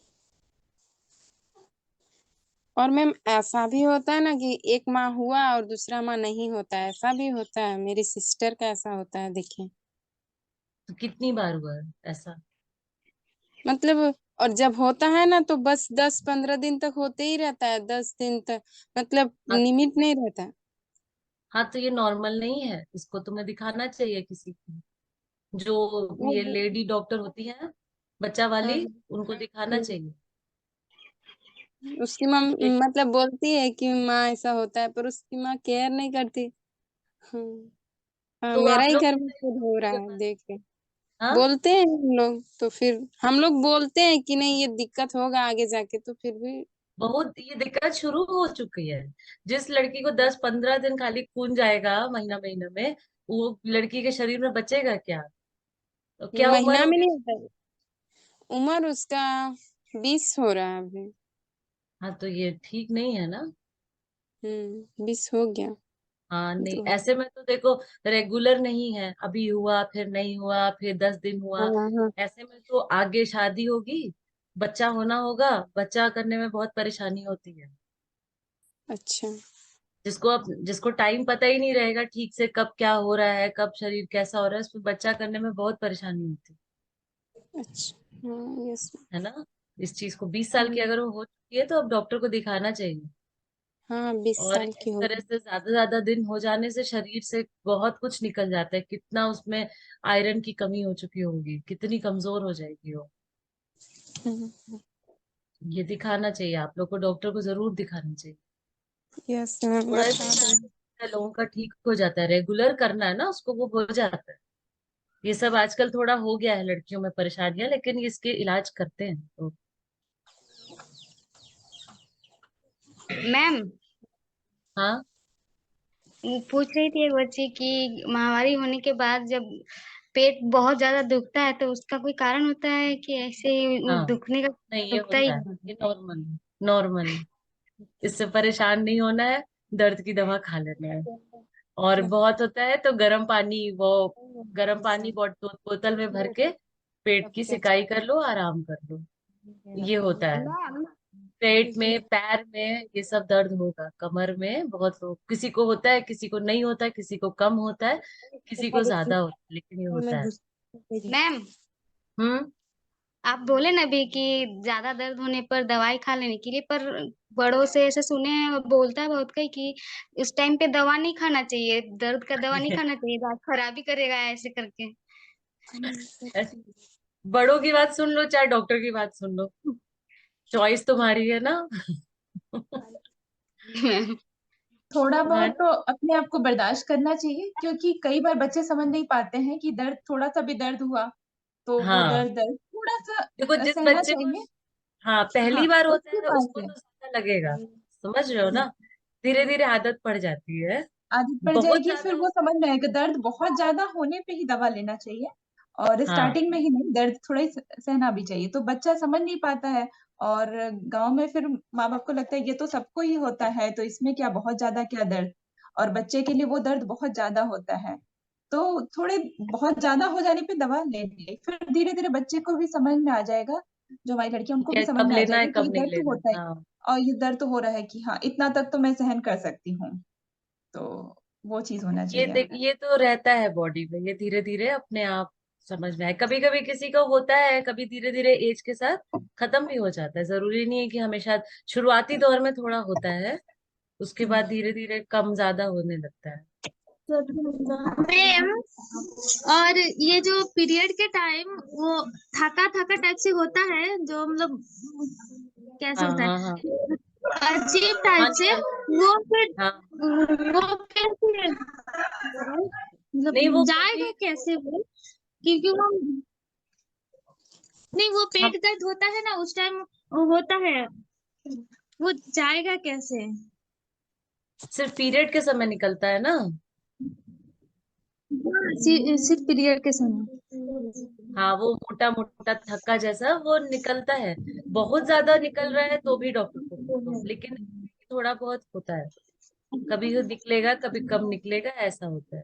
B: और मैम ऐसा भी होता है ना कि एक माह हुआ और दूसरा माह नहीं होता है, ऐसा भी होता है, मेरी सिस्टर का ऐसा होता है, देखिए।
C: तो कितनी बार हुआ है ऐसा?
B: मतलब, और जब होता है ना तो बस 10-15 दिन तक होते ही रहता है, 10 दिन तक, मतलब
C: हाँ,
B: लिमिट नहीं रहता।
C: हाँ, तो ये नॉर्मल नहीं है, इसको तुम्हें दिखाना चाहिए किसी को। जो ये
B: हाँ
C: लेडी डॉक्टर होती है बच्चा
B: हाँ
C: वाली, उनको दिखाना
B: हाँ।
C: चाहिए।
B: उसकी माँ
C: ये
B: मतलब बोलती है कि माँ ऐसा होता है, पर उसकी माँ केयर नहीं करती। हाँ। हाँ,
C: तो
B: मेरा
C: आप
B: ही
C: लोग
B: घर में
C: बताइए
B: खुद हो रहा
C: के
B: है,
C: पास।
B: देख के
C: हाँ,
B: बोलते हैं हम लोग, तो फिर हम लोग बोलते हैं कि नहीं ये दिक्कत होगा आगे जाके, तो फिर भी।
C: बहुत ये दिक्कत शुरू हो चुकी है। जिस लड़की को 10-15 दिन खाली खून जाएगा महीना महीना में, वो लड़की के शरीर में बचेगा क्या? तो क्या उम्र
B: महीना में
C: होगी?
B: नहीं होता है, उम्र उसका 20 हो रहा है अभी।
C: हाँ, तो ये ठीक नहीं है ना।
B: 20 हो गया।
C: हाँ, नहीं,
B: तो
C: ऐसे में तो देखो, रेगुलर नहीं है, अभी हुआ फिर नहीं हुआ फिर 10 दिन
B: हाँ
C: हुआ।
B: हाँ।
C: ऐसे में तो आगे शादी होगी, बच्चा होना होगा, बच्चा करने में बहुत परेशानी होती है।
B: अच्छा
C: जिसको टाइम पता ही नहीं रहेगा ठीक से, कब क्या हो रहा है, कब शरीर कैसा हो रहा है, उसमें बच्चा करने में बहुत परेशानी होती
B: अच्छा। हाँ यस।
C: है ना। इस चीज को 20 साल की अगर वो हो चुकी है तो अब डॉक्टर को दिखाना चाहिए।
B: हाँ, बीस
C: और
B: साल की
C: इस
B: हो
C: तरह
B: गई।
C: से ज्यादा ज्यादा दिन हो जाने से शरीर से बहुत कुछ निकल जाता है, कितना उसमें आयरन की कमी हो चुकी होगी, कितनी कमजोर हो जाएगी वो।
B: हम्म,
C: ये दिखाना चाहिए, आप लोग को डॉक्टर को जरूर दिखाना चाहिए।
B: यस मैम,
C: थोड़ा सा
B: बता
C: इलाज
B: देंगे।
C: होता है, लोगों का ठीक हो जाता है, रेगुलर करना है ना उसको, वो हो जाता है। ये सब आजकल थोड़ा हो गया है लड़कियों में परेशानियां, लेकिन इसके इलाज करते हैं तो।
D: मैम,
C: हाँ,
D: वो पूछ रही थी एक बच्ची की माहवारी होने के बाद जब पेट बहुत ज्यादा दुखता है तो उसका कोई कारण होता है कि ऐसे ही
C: हाँ,
D: दुखने का
C: नहीं, ये
D: दुखता ही
C: होता है, ये नॉर्मल है, नॉर्मल है। इससे परेशान नहीं होना है, दर्द की दवा खा लेना है। और बहुत होता है तो गर्म पानी, वो गर्म पानी बोतल में भर के पेट की सिकाई कर लो, आराम कर लो। ये होता है।
D: मैम
C: पेट में, पैर में ये सब दर्द होगा, कमर में बहुत लोग, किसी को होता है, किसी को नहीं होता है, किसी को कम होता है, किसी को ज्यादा होता है, लेकिन ये होता है।
D: मैम
C: हम्म।
D: आप बोले ना अभी कि ज्यादा दर्द होने पर दवाई खा लेने के लिए, पर बड़ों से ऐसे सुने हैं, बोलता है बहुत कोई कि इस टाइम पे दवा नहीं खाना चाहिए, दर्द का दवा नहीं खाना चाहिए, दांत खराबी करेगा ऐसे करके।
C: बड़ों की बात सुन लो चाहे डॉक्टर की बात सुन लो, चॉइस तुम्हारी है ना।
A: थोड़ा
C: हाँ।
A: बहुत तो अपने आप को बर्दाश्त करना चाहिए, क्योंकि कई बार बच्चे समझ नहीं पाते हैं कि दर्द, थोड़ा सा भी दर्द हुआ तो वो
C: हाँ,
A: दर्द थोड़ा
C: देखो
A: सा
C: जिस
A: सहना
C: बच्चे को,
A: चाहिए।
C: हाँ,
A: हाँ,
C: पहली बार होता
A: उसके
C: है
A: बाद
C: उसको
A: से
C: तो ज्यादा लगेगा, समझ रहे हो ना, धीरे धीरे आदत पड़ जाती है।
A: आदत पड़
C: बहुत
A: जाएगी,
C: ज्यादा
A: फिर वो समझ में आएगा दर्द बहुत ज्यादा होने पे ही दवा लेना चाहिए, और
C: हाँ,
A: स्टार्टिंग में ही नहीं, दर्द थोड़ा ही सहना भी चाहिए। तो बच्चा समझ नहीं पाता है, और गांव में फिर माँ बाप को लगता है ये तो सबको ही होता है, तो इसमें क्या बहुत ज्यादा क्या दर्द, और बच्चे के लिए वो दर्द बहुत ज्यादा होता है। तो थोड़े बहुत ज्यादा हो जाने पे दवा ले ले, फिर धीरे धीरे बच्चे को भी समझ में आ जाएगा, जो हमारी लड़कियां उनको भी
C: क्या
A: समझ
C: कब
A: में आ
C: लेना है
A: जाएगा कि ये
C: कब नहीं
A: दर्द तो
C: लेना।
A: होता है,
C: हाँ,
A: और ये दर्द तो हो रहा है कि हाँ इतना तक तो मैं सहन कर सकती हूँ। तो वो चीज होना
C: ये
A: चाहिए।
C: देख, ये तो रहता है बॉडी में, ये धीरे धीरे अपने आप समझ में आए। कभी कभी किसी को होता है, कभी धीरे धीरे एज के साथ खत्म भी हो जाता है, जरूरी नहीं है कि हमेशा। शुरुआती दौर में थोड़ा होता है, उसके बाद धीरे धीरे कम ज्यादा होने लगता है।
D: मैम और ये जो पीरियड के टाइम वो थका थका टाइप से होता है, जो मतलब कैसे
C: हाँ
D: होता
C: हाँ हाँ
D: है, अजीब
C: हाँ,
D: टाइप से,
C: निकलता है।
D: वो फिर
C: हाँ,
D: वो कैसे
C: नहीं
D: मतलब
C: वो कभी,
D: जाएगा कैसे वो, क्योंकि वो नहीं, वो
C: हम
D: पेट दर्द होता है ना उस टाइम होता है, वो जाएगा कैसे।
C: सिर्फ पीरियड के समय निकलता है ना।
D: सिर्फ पीरियड के समय।
C: हाँ, वो मोटा मोटा थक्का जैसा वो निकलता है। बहुत ज्यादा निकल रहा है तो भी डॉक्टर को बोलो, लेकिन थोड़ा बहुत होता है, कभी निकलेगा कभी कम निकलेगा, ऐसा होता है।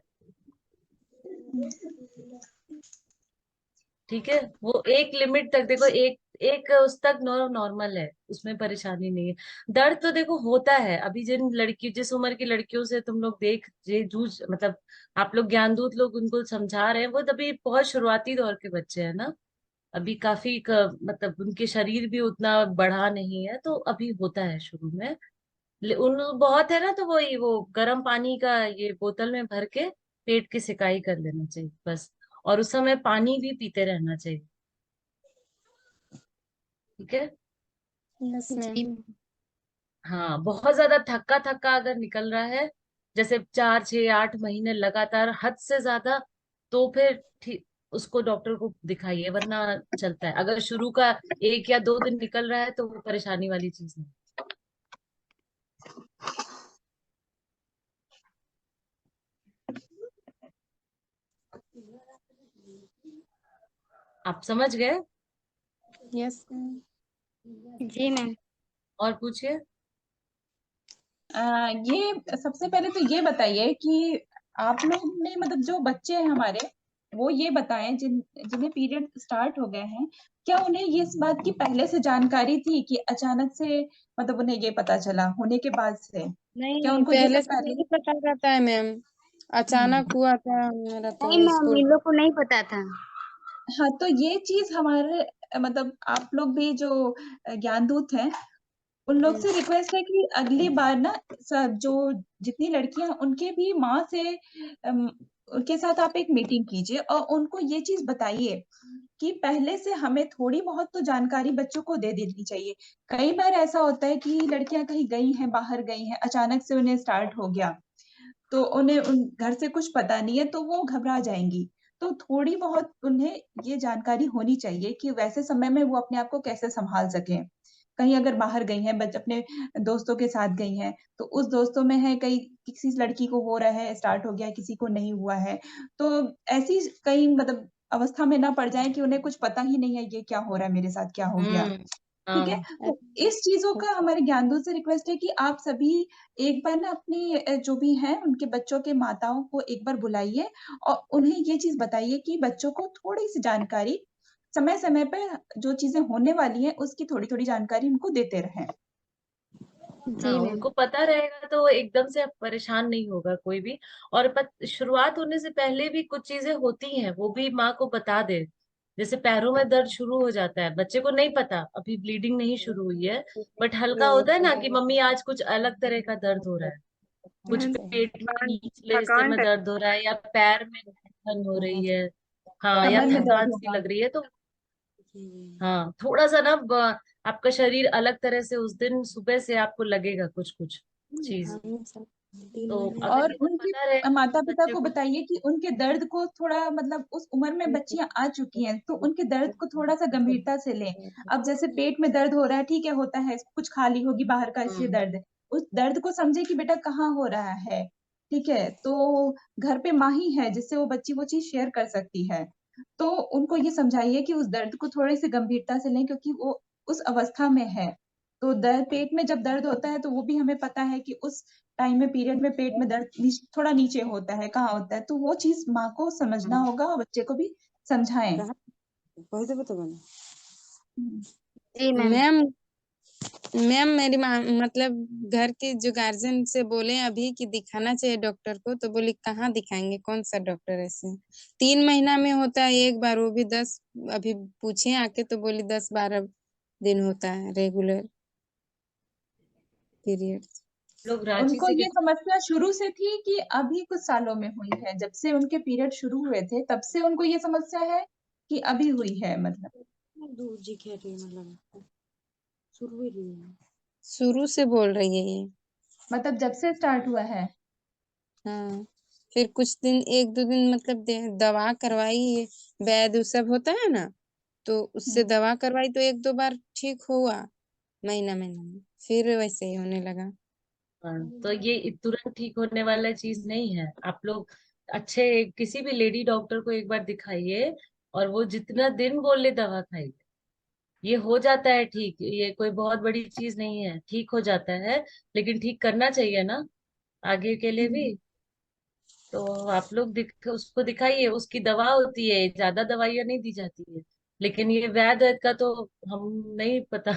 C: ठीक है, वो एक लिमिट तक देखो, एक एक उस तक नॉर्मल है, उसमें परेशानी नहीं है। दर्द तो देखो होता है, अभी जिस उम्र की लड़कियों से तुम लोग देख जे जूझ, मतलब आप लोग ज्ञानदूत लोग उनको समझा रहे हैं, वो तभी बहुत शुरुआती दौर के बच्चे हैं ना, अभी काफी मतलब उनके शरीर भी उतना बढ़ा नहीं है, तो अभी होता है शुरू में। उन बहुत है ना, तो वही वो गर्म पानी का ये बोतल में भर के पेट की सिकाई कर लेना चाहिए बस, और उस समय पानी भी पीते रहना चाहिए। ठीक है।
B: Yes ma'am.
C: हाँ, बहुत ज्यादा थक्का थक्का अगर निकल रहा है, जैसे 4 6 8 महीने लगातार हद से ज्यादा, तो फिर ठीक, उसको डॉक्टर को दिखाइए, वरना चलता है। अगर शुरू का 1 या 2 दिन निकल रहा है तो वो परेशानी वाली चीज नहीं। आप समझ गए।
B: Yes ma'am.
D: जी मैम।
C: और पूछिए।
A: ये सबसे पहले तो ये बताइए कि आप लोग ने, मतलब जो बच्चे हैं हमारे, वो ये बताएं जिन्हें पीरियड स्टार्ट हो गए हैं, क्या उन्हें ये इस बात की पहले से जानकारी थी कि अचानक से, मतलब उन्हें ये पता चला होने के बाद से, क्या
B: नहीं,
A: उनको ये
B: पहले
A: सब
B: से
A: पहले?
B: नहीं पता रहता है मैम,
A: हम्म।
B: अचानक हुआ था मेरा
D: नहीं
B: तो
D: मैम,
B: स्कूल।
D: इन लोग को नहीं पता था।
A: हाँ, तो ये चीज हमारे, मतलब आप लोग भी जो ज्ञानदूत हैं, उन लोग से रिक्वेस्ट है कि अगली बार ना, सब जो जितनी लड़कियां, उनके भी माँ से, उनके साथ आप एक मीटिंग कीजिए और उनको ये चीज बताइए कि पहले से हमें थोड़ी बहुत तो जानकारी बच्चों को दे देनी चाहिए। कई बार ऐसा होता है कि लड़कियां कहीं गई हैं, बाहर गई हैं, अचानक से उन्हें स्टार्ट हो गया, तो उन्हें उन घर से कुछ पता नहीं है, तो वो घबरा जाएंगी। तो थोड़ी बहुत उन्हें ये जानकारी होनी चाहिए कि वैसे समय में वो अपने आप को कैसे संभाल सकें। कहीं अगर बाहर गई हैं, बच अपने दोस्तों के साथ गई हैं, तो उस दोस्तों में है, कई किसी लड़की को हो रहा है, स्टार्ट हो गया है, किसी को नहीं हुआ है, तो ऐसी कई, मतलब अवस्था में ना पड़ जाए कि उन्हें कुछ पता ही नहीं है ये क्या हो रहा है, मेरे साथ क्या हो गया।
C: हम्म।
A: ठीक है,
C: हाँ,
A: तो इस चीजों का हमारे ज्ञानदूत से रिक्वेस्ट है कि आप सभी एक बार ना अपनी जो भी हैं उनके बच्चों के माताओं को एक बार बुलाइए और उन्हें ये चीज बताइए कि बच्चों को थोड़ी सी जानकारी समय समय पे जो चीजें होने वाली हैं उसकी थोड़ी थोड़ी जानकारी उनको देते रहें।
D: जी
C: हाँ,
D: मैम।
C: उनको पता रहेगा तो एकदम से परेशान नहीं होगा कोई भी। और शुरुआत होने से पहले भी कुछ चीजें होती हैं, वो भी माँ को बता दे। जैसे पैरों में दर्द शुरू हो जाता है, बच्चे को नहीं पता, अभी ब्लीडिंग नहीं शुरू हुई है, बट हल्का होता है ना कि मम्मी आज कुछ अलग तरह का दर्द हो रहा है, कुछ पेट में निचले हिस्से में दर्द हो रहा है, या पैर में धड़कन हो रही है, हाँ, या
A: कमर में दर्द
C: थकान सी
A: होगा।
C: लग रही है, तो हाँ, थोड़ा सा ना आपका शरीर अलग तरह से उस दिन सुबह से आपको लगेगा कुछ कुछ चीज। तो अगर
A: और
C: ये सब
A: उनके
C: पता रहेगा
A: माता
C: तो
A: पिता
C: बच्चे
A: को
C: को।
A: बताइए कि उनके दर्द को थोड़ा, मतलब उस उम्र में बच्चियां आ चुकी हैं तो उनके दर्द को थोड़ा सा गंभीरता से लें। अब जैसे पेट में दर्द हो रहा है, ठीक है, होता है, कुछ खाली होगी बाहर का इसलिए दर्द है, उस दर्द को समझे कि बेटा कहाँ हो रहा है। ठीक है, तो घर पे माँ ही है जिससे वो बच्ची वो चीज शेयर कर सकती है। तो उनको ये समझाइए कि उस दर्द को थोड़ी सी गंभीरता से लें क्योंकि वो उस अवस्था में है। तो दर्द, पेट में जब दर्द होता है तो वो भी हमें पता है कि उस टाइम में, पीरियड में पेट में दर्द थोड़ा नीचे होता है, कहाँ होता है, तो वो चीज माँ को समझना होगा और बच्चे को भी समझाएं। हम्म।
D: जी मैम।
B: मैम मैम मेरी मतलब घर के जो गार्जियन से बोले अभी कि दिखाना चाहिए डॉक्टर को, तो बोली कहाँ दिखाएंगे, कौन सा डॉक्टर ऐसे 3 महीना में होता है एक बार, वो भी 10, अभी पूछे आके तो बोली 10-12 दिन होता है रेगुलर पीरियड।
C: लोग रांची
A: उनको
C: से
A: ये समस्या शुरू से थी कि अभी कुछ सालों में हुई है? जब से उनके पीरियड शुरू हुए थे तब से उनको ये समस्या है कि अभी हुई है? मतलब
B: शुरू से बोल रही है ये।
A: मतलब जब से स्टार्ट हुआ है?
B: हाँ, फिर कुछ दिन 1-2 दिन मतलब दवा करवाई, ये वैद उ सब होता है ना, तो उससे दवा करवाई तो 1-2 बार ठीक हुआ, महीना महीना में फिर वैसे ही होने लगा।
C: हाँ, तो ये तुरंत ठीक होने वाला चीज नहीं है। आप लोग अच्छे किसी भी लेडी डॉक्टर को एक बार दिखाइए, और वो जितना दिन बोले दवा खाइए, ये हो जाता है ठीक, ये कोई बहुत बड़ी चीज नहीं है, ठीक हो जाता है। लेकिन ठीक करना चाहिए ना आगे के लिए भी। तो आप लोग उसको दिखाइए, उसकी दवा होती है, ज्यादा दवाइयाँ नहीं दी जाती है। लेकिन ये वैद वैद का तो हम नहीं पता,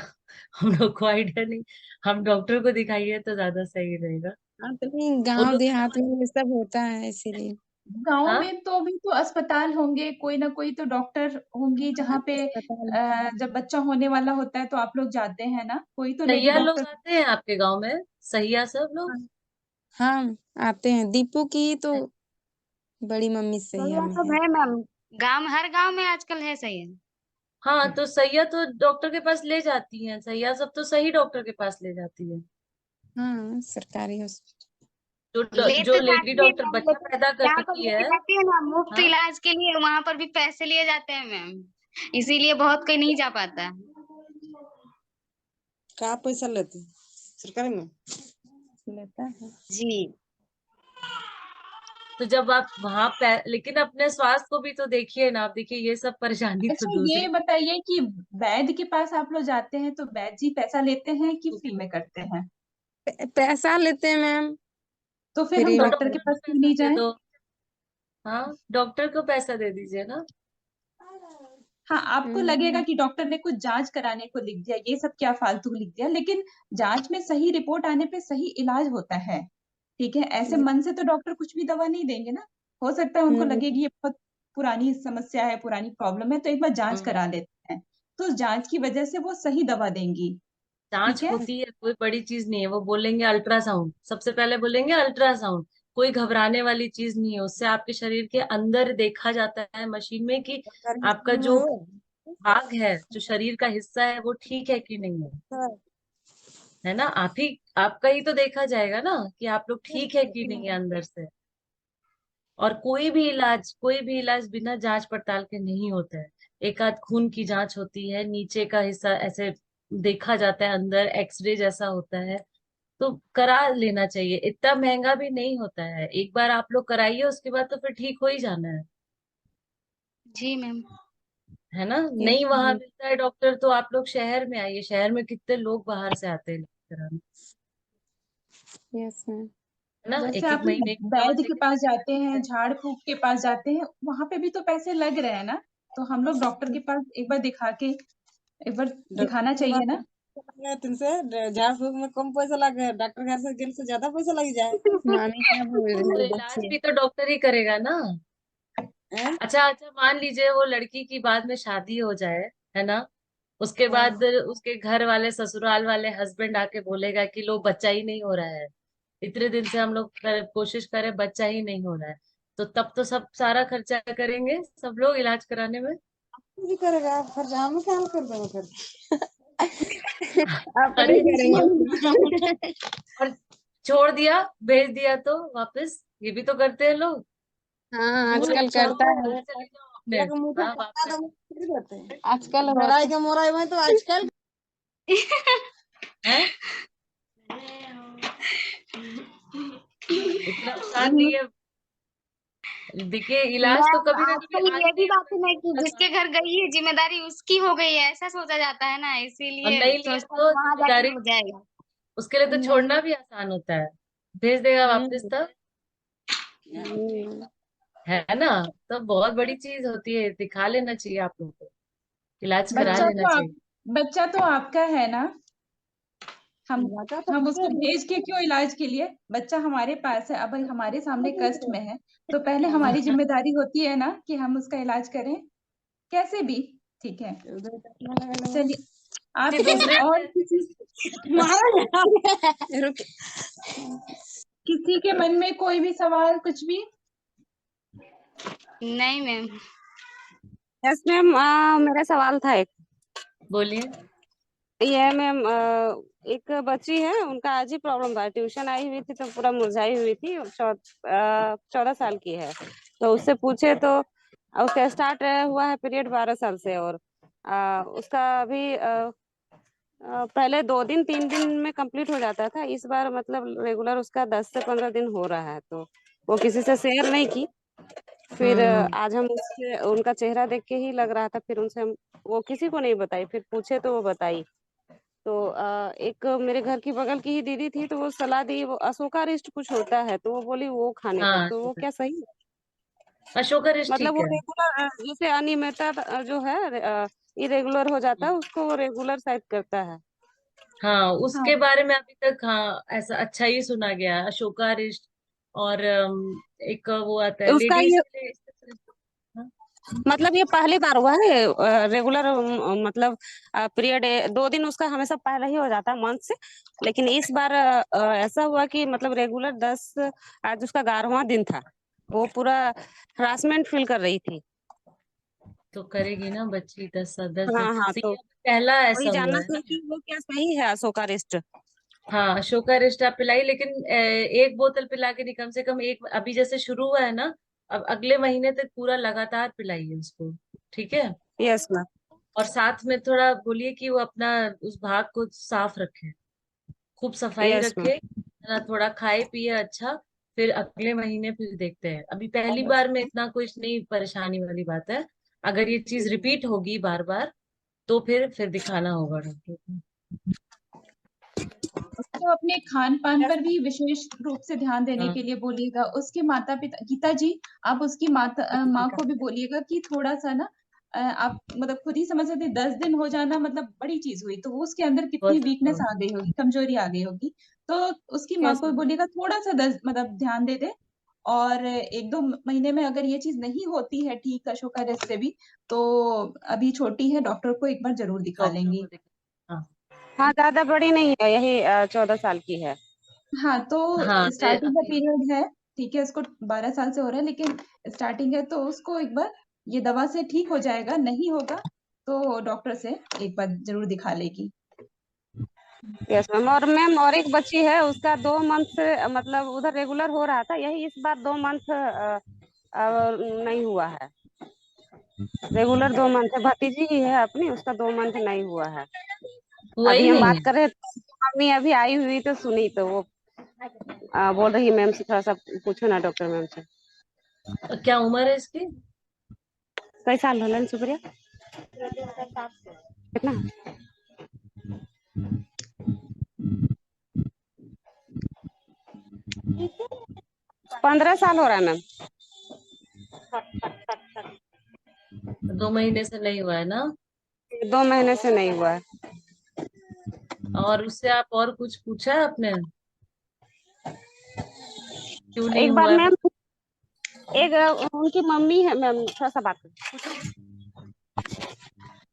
C: हम लोग को आइडिया नहीं। हम डॉक्टर को दिखाइए तो ज्यादा सही रहेगा।
B: हाँ, तो नहीं,
C: वो
B: गांव
C: लोग
B: देहात में ये सब होता है इसीलिए।
A: गांव
C: हाँ,
A: में तो अभी तो अस्पताल होंगे, कोई ना कोई तो डॉक्टर होंगी
B: हाँ,
A: जहाँ पे
B: अस्पताल।
A: जब बच्चा होने वाला होता है तो आप लोग जाते हैं ना, कोई तो लेडी
C: सैया लोग
A: डॉक्टर।
C: आते हैं आपके गांव में, सैया सब लोग।
B: हाँ, हाँ, आते हैं, दीपू की तो बड़ी मम्मी सैया
D: सही
B: में
D: सब
B: है।
D: है मैम। गांव, हर गांव में आजकल है सही।
C: हाँ, तो सैया तो डॉक्टर के पास ले जाती हैं, सैया सब तो सही डॉक्टर के पास ले जाती है।
B: हाँ, सरकारी हॉस्पिटल।
C: जो
D: ले
C: जो
D: तो
C: लेडी
D: जाती है
C: डॉक्टर
D: मैम,
C: बच्चा
D: लेकिन
C: पैदा
D: जहाँ पर
C: करती है।
D: लेके जाती है ना मुफ्त
C: हाँ,
D: इलाज के लिए, वहां पर भी पैसे लिए जाते हैं मैम। इसीलिए बहुत कोई नहीं जा पाता।
B: का पैसा लेते हैं सरकारी में? लेता है।
D: जी।
C: तो जब आप वहां लेकिन अपने स्वास्थ्य को भी तो देखिए ना, आप देखिए ये सब परेशानी तो
A: अच्छा ये
C: दूसरी।
A: बताइए कि वैद्य के पास आप लोग जाते हैं तो वैद्य जी पैसा लेते हैं कि फ्री में करते हैं?
B: पैसा लेते हैं मैम,
A: तो फिर हम
B: फ्री
C: तो
B: में
A: डॉक्टर के
C: डॉक्टर को
A: पास क्यों
C: पैसा
A: नहीं
C: दे
A: जाएं?
C: दो। हाँ, डॉक्टर को पैसा दे दीजिए ना।
A: हाँ, आपको लगेगा
B: हम्म,
A: कि डॉक्टर ने कुछ जांच कराने को लिख दिया, ये सब क्या फालतू लिख दिया, लेकिन जांच में सही रिपोर्ट आने पे सही इलाज होता है। ठीक है, ऐसे मन से तो डॉक्टर कुछ भी दवा नहीं देंगे ना। हो सकता है उनको
B: नहीं,
A: लगे कि ये बहुत पुरानी समस्या है, पुरानी प्रॉब्लम है, तो एक बार जांच
C: हम्म,
A: करा लेते हैं, तो उस जांच की वजह से वो सही दवा देंगी।
C: जांच
A: ठीक है।
C: होती है, कोई बड़ी चीज नहीं है। वो बोलेंगे अल्ट्रासाउंड, सबसे पहले बोलेंगे अल्ट्रासाउंड। कोई घबराने वाली चीज नहीं है, उससे आपके शरीर के अंदर देखा जाता है मशीन में कि
B: सरकारी
C: आपका
B: में
C: जो
B: हो।
C: भाग है, जो शरीर का हिस्सा है, वो ठीक है कि नहीं है। है ना, आपका ही तो देखा जाएगा ना कि आप लोग ठीक है कि नहीं है अंदर से। और कोई भी इलाज बिना जांच पड़ताल के नहीं होता है। एक आध खून की जांच होती है, नीचे का हिस्सा ऐसे देखा जाता है, अंदर एक्सरे जैसा होता है, तो करा लेना चाहिए। इतना महंगा भी नहीं होता है, एक बार आप लोग कराइए, उसके बाद तो फिर ठीक हो ही जाना
D: जी मैम।
C: है ना।
B: यस
C: नहीं वहां मिलता है डॉक्टर तो आप लोग शहर में आइए, शहर में कितने लोग बाहर से आते हैं इलाज कराने,
B: यस मैम।
C: है ना,
A: जैसे
C: एक एक
A: आप
C: महीने की दवा
A: वैद्य के
C: लेके
A: पास
C: जाके
A: जाते
C: बैठते
A: हैं,
C: हैं।
A: झाड़ फूक के पास जाते हैं, वहां पे भी तो पैसे लग रहे हैं ना। तो हम लोग डॉक्टर के पास एक बार दिखाना चाहिए ना।
F: तुमसे झाड़ फूक में कम पैसा लगे, डॉक्टर घर से गेल से ज्यादा पैसा लग जाए।
B: मामी क्या बोल रही
C: तो
B: है
C: इलाज
B: बच्चे?
C: भी तो डॉक्टर ही करेगा ना।
F: हैं?
C: अच्छा अच्छा, मान लीजिए वो लड़की की बाद में शादी हो जाए, है ना, उसके बाद उसके घर वाले, ससुराल वाले, हस्बैंड आके बोलेगा कि लो बच्चा ही नहीं हो रहा है, इतने दिन से हम लोग कोशिश करें, बच्चा ही नहीं हो रहा है, तो तब तो सब सारा खर्चा करेंगे सब लोग इलाज कराने में।
F: भी करेगा खर्चा, हम क्या कर देंगे फिर।
B: आप
C: अरे
B: नहीं करेंगे?
C: और छोड़ दिया, भेज दिया तो वापस, ये भी तो करते हैं लोग।
B: हाँ
C: बोले
B: आजकल
C: छोड़ो,
B: करता है।
C: घर चले जाओ अपने।
F: एक मुठ्ठी
C: हाँ, बाप
F: पका
C: रे।
F: दो थोड़ी रहते हैं।
B: आजकल
F: लड़ाई
B: होता
F: के मोराई में तो आजकल
C: हैं? इतना आसान नहीं है। देखिए, इलाज तो
D: मैम
C: कभी ना कभी
D: आजकल
C: आज
D: ये भी
C: नहीं
D: बात है
C: होगा,
D: ना कि
C: इतना
D: जिसके
C: आसान।
D: घर गई है जिम्मेदारी उसकी हो गई है, ऐसा सोचा जाता है ना,
C: और
D: इसीलिए
C: नहीं लिया
D: सोचता है
C: तो
D: कि वहां जाके
C: जिम्मेदारी,
D: हो जाएगा।
C: उसके लिए तो
B: नहीं।
C: छोड़ना भी आसान होता है, भेज देगा वापस
B: हम्म
C: तब,
B: हम्म।
C: है ना। तो बहुत बड़ी चीज होती है, दिखा लेना चाहिए आप लोगों को, इलाज करा
A: बच्चा
C: लेना
A: तो आप
C: चाहिए।
A: बच्चा तो आपका है ना। हम
F: लगा तो
A: हम उसको भेज के क्यों इलाज के लिए, बच्चा हमारे पास है, अब हमारे सामने कष्ट में है, तो पहले हमारी जिम्मेदारी होती है ना कि हम उसका इलाज करें, कैसे भी। ठीक है,
F: उधर काटने लगा लोग।
A: चलिए आप
C: किसी दूसरे को
A: और
C: ऐसे
B: रुक।
A: किसी के मन में कोई भी सवाल कुछ भी।
D: नहीं मैम।
E: यस मैम, मेरा सवाल था एक।
C: बोलिए।
E: ये मैम, एक बच्ची है, उनका आज ही प्रॉब्लम था, ट्यूशन आई हुई थी तो पूरा मुरझाई हुई थी, 14 साल की है। तो उससे पूछे तो उसका स्टार्ट हुआ है पीरियड 12 साल से, और उसका अभी पहले 2 दिन 3 दिन में कंप्लीट हो जाता था, इस बार मतलब रेगुलर उसका 10 से 15 दिन हो रहा है। तो वो किसी से शेयर नहीं की। फिर
C: हम्म।
E: आज हम उससे उनका चेहरा देख के ही लग रहा था, फिर उनसे हम, वो किसी को नहीं बताई, फिर पूछे तो वो बताई। तो एक मेरे घर की बगल की ही दीदी थी, तो वो सलाह दी, वो अशोका रिस्ट कुछ होता है, तो वो बोली वो खाने को,
C: हाँ,
E: तो वो क्या सही है?
C: अशोका रिस्ट
E: मतलब
C: ठीक
E: वो
C: है।
E: रेगुलर, जैसे अनियमितता जो है, इरेगुलर हो जाता है, उसको वो रेगुलर साइड करता है।
C: हाँ, उसके
A: हाँ,
C: बारे में अभी तक, हाँ, ऐसा अच्छा ही सुना गया है, अशोका रिस्ट। और एक वो आता है
E: उसका
C: लेडीज
E: ये
C: के लिए। हाँ,
E: मतलब ये पहली बार हुआ है रेगुलर, मतलब पीरियड 2 दिन उसका हमेशा पहले ही हो जाता है मंथ से, लेकिन इस बार ऐसा हुआ कि मतलब रेगुलर 10, आज उसका 11वां दिन था। वो पूरा हरासमेंट फील कर रही थी।
C: तो करेगी ना बच्ची, 10 10 दिन
E: हाँ हाँ,
C: तो
E: तो
C: ये पहला
E: वही
C: ऐसा हुआ
E: जानना
C: है
E: था
C: ना।
E: कि वो क्या सही है अशोका रेस्ट।
C: हाँ, अशोका रिस्ट आप पिलाई, लेकिन एक बोतल पिला के नहीं, कम से कम एक, अभी जैसे शुरू हुआ है ना, अब अगले महीने तक पूरा लगातार पिलाइए उसको। ठीक है।
E: Yes ma'am.
C: और साथ में थोड़ा बोलिए कि वो अपना उस भाग को साफ रखे, खूब सफाई
E: यस
C: रखे,
E: मैम।
C: है ना, थोड़ा खाए पिए अच्छा। फिर अगले महीने फिर देखते हैं, अभी पहली बार में इतना कुछ नहीं परेशानी वाली बात है। अगर ये चीज रिपीट होगी बार बार, तो फिर दिखाना होगा डॉक्टर को।
A: उसको अपने खान पान
E: यस
A: पर भी विशेष रूप से ध्यान देने
C: हाँ
A: के लिए बोलिएगा। उसके माता पिता, गीता जी, आप उसकी माँ को भी बोलिएगा कि थोड़ा सा ना, आप मतलब खुद ही समझ सकते हैं, 10 दिन हो जाना मतलब बड़ी चीज हुई, तो वो उसके अंदर कितनी
C: बहुत
A: वीकनेस
C: ज्यादा।
A: आ गई होगी, कमजोरी आ गई होगी। तो उसकी माँ
E: यस
A: को भी
E: मैम।
A: बोलिएगा थोड़ा सा 10 मतलब ध्यान दे दे। और 1-2 महीने में अगर ये चीज नहीं होती है ठीक अशोका रेस्ट से भी, तो अभी छोटी है, डॉक्टर को एक बार जरूर दिखा
C: डॉक्टर को
A: लेंगी।
C: दिखा। हाँ
E: हाँ, ज्यादा बड़ी नहीं है, यही 14 साल की है।
A: हाँ, तो
C: हाँ, तो
A: स्टार्टिंग का
C: अभी
A: पीरियड है। ठीक है, उसको 12 साल से हो रहा है, लेकिन स्टार्टिंग है, तो उसको एक बार ये दवा से ठीक हो जाएगा, नहीं होगा तो डॉक्टर से एक बार जरूर दिखा लेगी।
E: Yes ma'am. और मैम, और एक बच्ची है, उसका 2 मंथ से मतलब उधर रेगुलर हो रहा था, यही इस बार 2 मंथ नहीं हुआ है। रेगुलर 2 मंथ है, भतीजी ही है अपनी, उसका 2 मंथ नहीं हुआ है।
C: हुआ ही
E: अभी हम
C: नहीं
E: बात
C: है।
E: कर रहे थे, मम्मी अभी आई हुई तो सुनी, तो वो बोल रही मैम से थोड़ा सा पूछो ना डॉक्टर मैम से।
C: और क्या उम्र है इसकी?
E: कई साल होलन सुप्रिया? कितना? 15 साल हो रहा है मैम।
C: 2 महीने से नहीं हुआ है ना?
E: 2 महीने से नहीं हुआ है।
C: और उससे आप और कुछ पूछा है आपने, क्यों नहीं
E: एक बार
C: हुआ है?
E: मैम, एक उनकी मम्मी है मैम, थोड़ा सा बात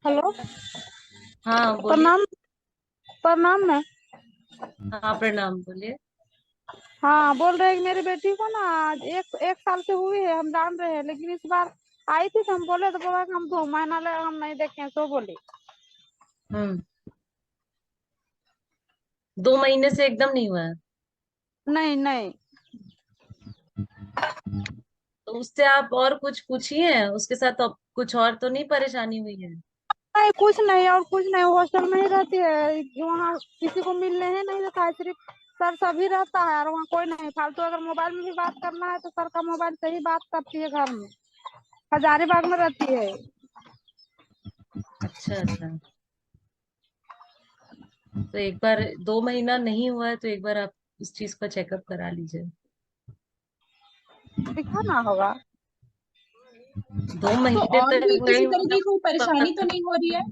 E: हेलो,
C: हाँ बोलिए।
E: प्रणाम। प्रणाम मैम।
C: हाँ प्रणाम, बोलिए।
E: हाँ, बोल रहे हैं कि मेरी बेटी को ना आज एक साल से हुई है, हम जान रहे हैं, लेकिन इस बार आई थी तो हम बोले तो बोला कि हम 2 महीना ले हम नहीं देखे तो बोले।
C: 2 महीने से एकदम नहीं हुआ है?
E: नहीं नहीं
C: तो उससे आप और कुछ पूछिए, उसके साथ तो कुछ और तो नहीं परेशानी हुई है?
E: नहीं, कुछ नहीं और कुछ नहीं, हॉस्टल में ही रहती है, वहाँ किसी को मिलने ही नहीं देता है, सिर्फ सर सभी रहता है और वहाँ कोई नहीं फालतू। अगर मोबाइल में भी बात करना है तो सर का मोबाइल से ही बात करती है घर में। हजारीबाग में रहती है।
C: अच्छा अच्छा। तो एक बार 2 महीना नहीं हुआ है तो एक बार आप इस चीज का चेकअप करा लीजिए।
E: दिखाना होगा।
C: 2
A: तो
C: महीने
A: और भी
C: तक
A: किसी
C: नहीं
A: तरह की कोई
C: हुआ
A: परेशानी तो नहीं हो रही है?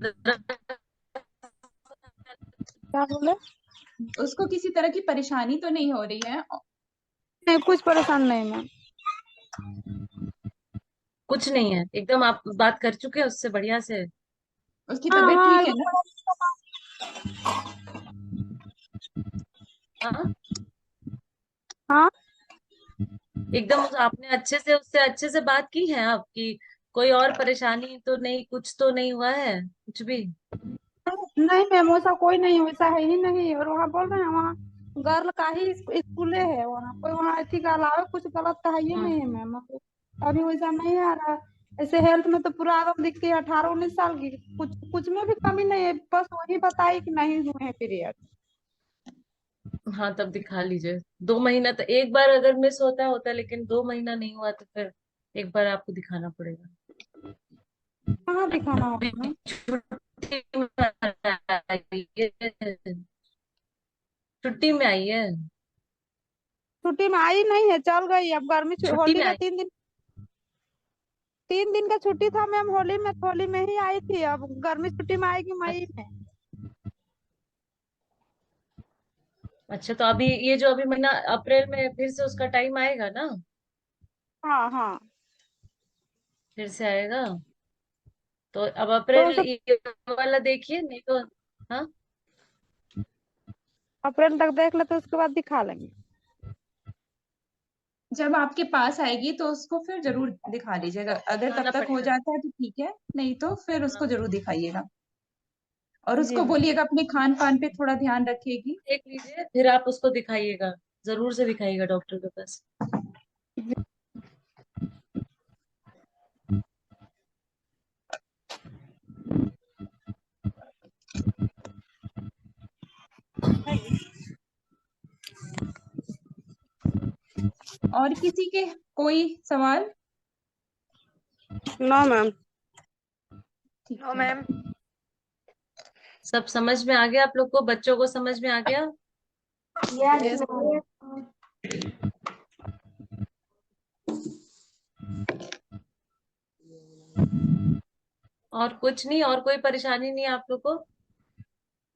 E: क्या बोले?
A: उसको किसी तरह की परेशानी तो नहीं हो रही है?
E: नहीं, कुछ परेशान नहीं मैम।
C: कुछ नहीं है, एकदम आप बात कर चुके हैं उससे बढ़िया से?
A: उसकी
E: हाँ
A: तबीयत
E: हाँ
A: ठीक है ना?
C: हाँ
E: हाँ।
C: एकदम आपने अच्छे से उससे अच्छे से बात की है आपकी? कोई और परेशानी तो नहीं, कुछ तो नहीं हुआ है कुछ भी?
E: नहीं मैम, वैसा कोई नहीं, वैसा है ही नहीं। और वहाँ बोल रहे हैं वहाँ गर्ल का ही स्कूले है, वहाँ कोई वहाँ अथी का अलावा कुछ गलत तो है ही नहीं है मैम। अभी वैसा नहीं आ रहा है। ऐसे हेल्थ में तो पूरा आदम दिखती है 18-19 साल की, कुछ कुछ में भी कमी नहीं है, बस वही बताई कि नहीं हुए हैं पीरियड।
C: हाँ तब दिखा लीजिए। 2 महीना तो एक बार अगर मिस होता है होता है, लेकिन 2 महीना नहीं हुआ तो फिर एक बार आपको दिखाना पड़ेगा।
E: कहाँ दिखाना
C: अभी
E: होगा मैम?
C: छुट्टी में आई है, छुट्टी में आई है।
E: छुट्टी में आई नहीं है, चल गई अब गर्मी
C: छुट्टी
E: होली
C: में
E: में
C: आई।
E: 3 दिन। 3 दिन का छुट्टी था मैम, होली में, होली में ही आई थी, अब गर्मी छुट्टी में आएगी मई में।
C: अच्छा तो अभी ये जो अभी महीना अप्रैल में फिर से उसका टाइम आएगा ना?
E: हाँ हाँ।
C: फिर से आएगा। तो अब
E: तो
C: अप्रैल
E: उसे
C: ये वाला देखिए, नहीं तो। हाँ
E: अप्रैल तक देख लेते, उसके बाद दिखा लेंगे।
A: जब आपके पास आएगी तो उसको फिर जरूर दिखा लीजिएगा। अगर तब
C: दिखाना
A: तक हो
C: पड़ेगा।
A: जाता है तो ठीक है, नहीं तो फिर उसको
C: हाँ
A: जरूर दिखाइएगा। और
E: जी
A: उसको
E: मैम।
A: बोलिएगा अपने खान पान पे थोड़ा ध्यान रखेगी।
C: देख लीजिए, फिर आप उसको दिखाइएगा, जरूर से दिखाइएगा डॉक्टर के पास।
A: और किसी के कोई सवाल?
E: No ma'am.
A: ठीक
G: नो
A: है।
G: मैम।
C: सब समझ में आ गया आप लोग को? बच्चों को समझ में आ गया?
G: Yes ma'am.
C: और कुछ नहीं, और कोई परेशानी नहीं आप लोग को?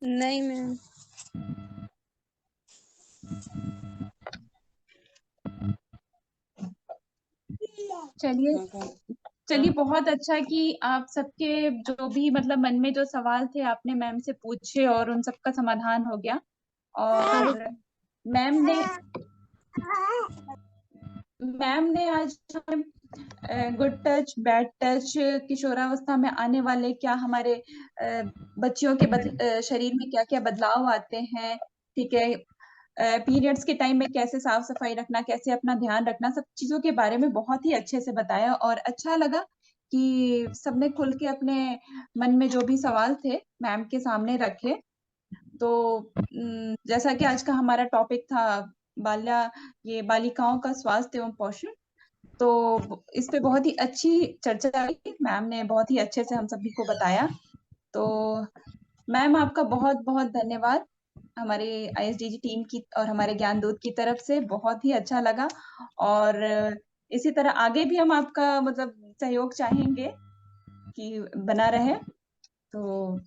B: नहीं मैम।
A: चलिए चलिए, बहुत अच्छा कि आप सबके जो भी मतलब मन में जो सवाल थे आपने मैम से पूछे और उन सबका समाधान हो गया। और मैम ने आज हमें गुड टच, बैड टच, किशोरावस्था में आने वाले क्या हमारे बच्चियों के शरीर में क्या क्या बदलाव आते हैं, ठीक है, पीरियड्स के टाइम में कैसे साफ सफाई रखना, कैसे अपना ध्यान रखना, सब चीजों के बारे में बहुत ही अच्छे से बताया। और अच्छा लगा कि सबने खुल के अपने मन में जो भी सवाल थे मैम के सामने रखे। तो जैसा कि आज का हमारा टॉपिक था बालिकाओं का स्वास्थ्य एवं पोषण, तो इस पे बहुत ही अच्छी चर्चा हुई। मैम ने बहुत ही अच्छे से हम सभी को बताया। तो मैम आपका बहुत बहुत धन्यवाद हमारे आईएसडीजी टीम की और हमारे ज्ञान दूत की तरफ से, बहुत ही अच्छा लगा। और इसी तरह आगे भी हम आपका मतलब सहयोग चाहेंगे। कि बना रहे। तो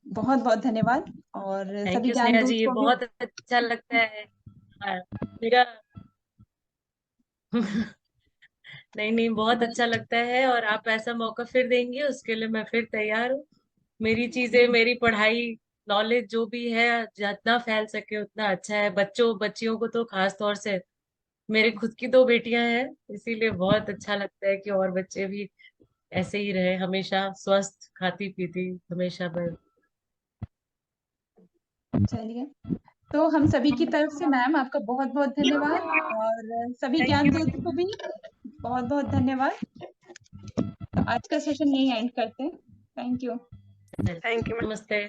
A: बहुत बहुत धन्यवाद, और
C: थैंक
A: सभी
C: यू
A: ज्ञान
C: स्नेहा
A: दूत
C: जी, ये
A: को भी।
C: बहुत अच्छा लगता है। हाँ, मेरा नहीं नहीं, बहुत अच्छा लगता है, और आप ऐसा मौका फिर देंगे उसके लिए मैं फिर तैयार हूँ। मेरी चीजें, मेरी पढ़ाई, नॉलेज जो भी है, जितना फैल सके उतना अच्छा है। बच्चों बच्चियों को तो खास तौर से, मेरे खुद की 2 बेटियां हैं, इसीलिए बहुत अच्छा लगता है कि और बच्चे भी ऐसे ही रहे, हमेशा स्वस्थ, खाती पीती हमेशा।
A: चलिए, तो हम सभी की तरफ से मैम आपका बहुत बहुत धन्यवाद, और सभी
C: थैंक
A: ज्ञान
C: यू।
A: दूत को भी बहुत बहुत धन्यवाद। तो आज का सेशन यही एंड करते हैं। Thank you.
C: Thank you. नमस्ते।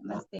A: नमस्ते।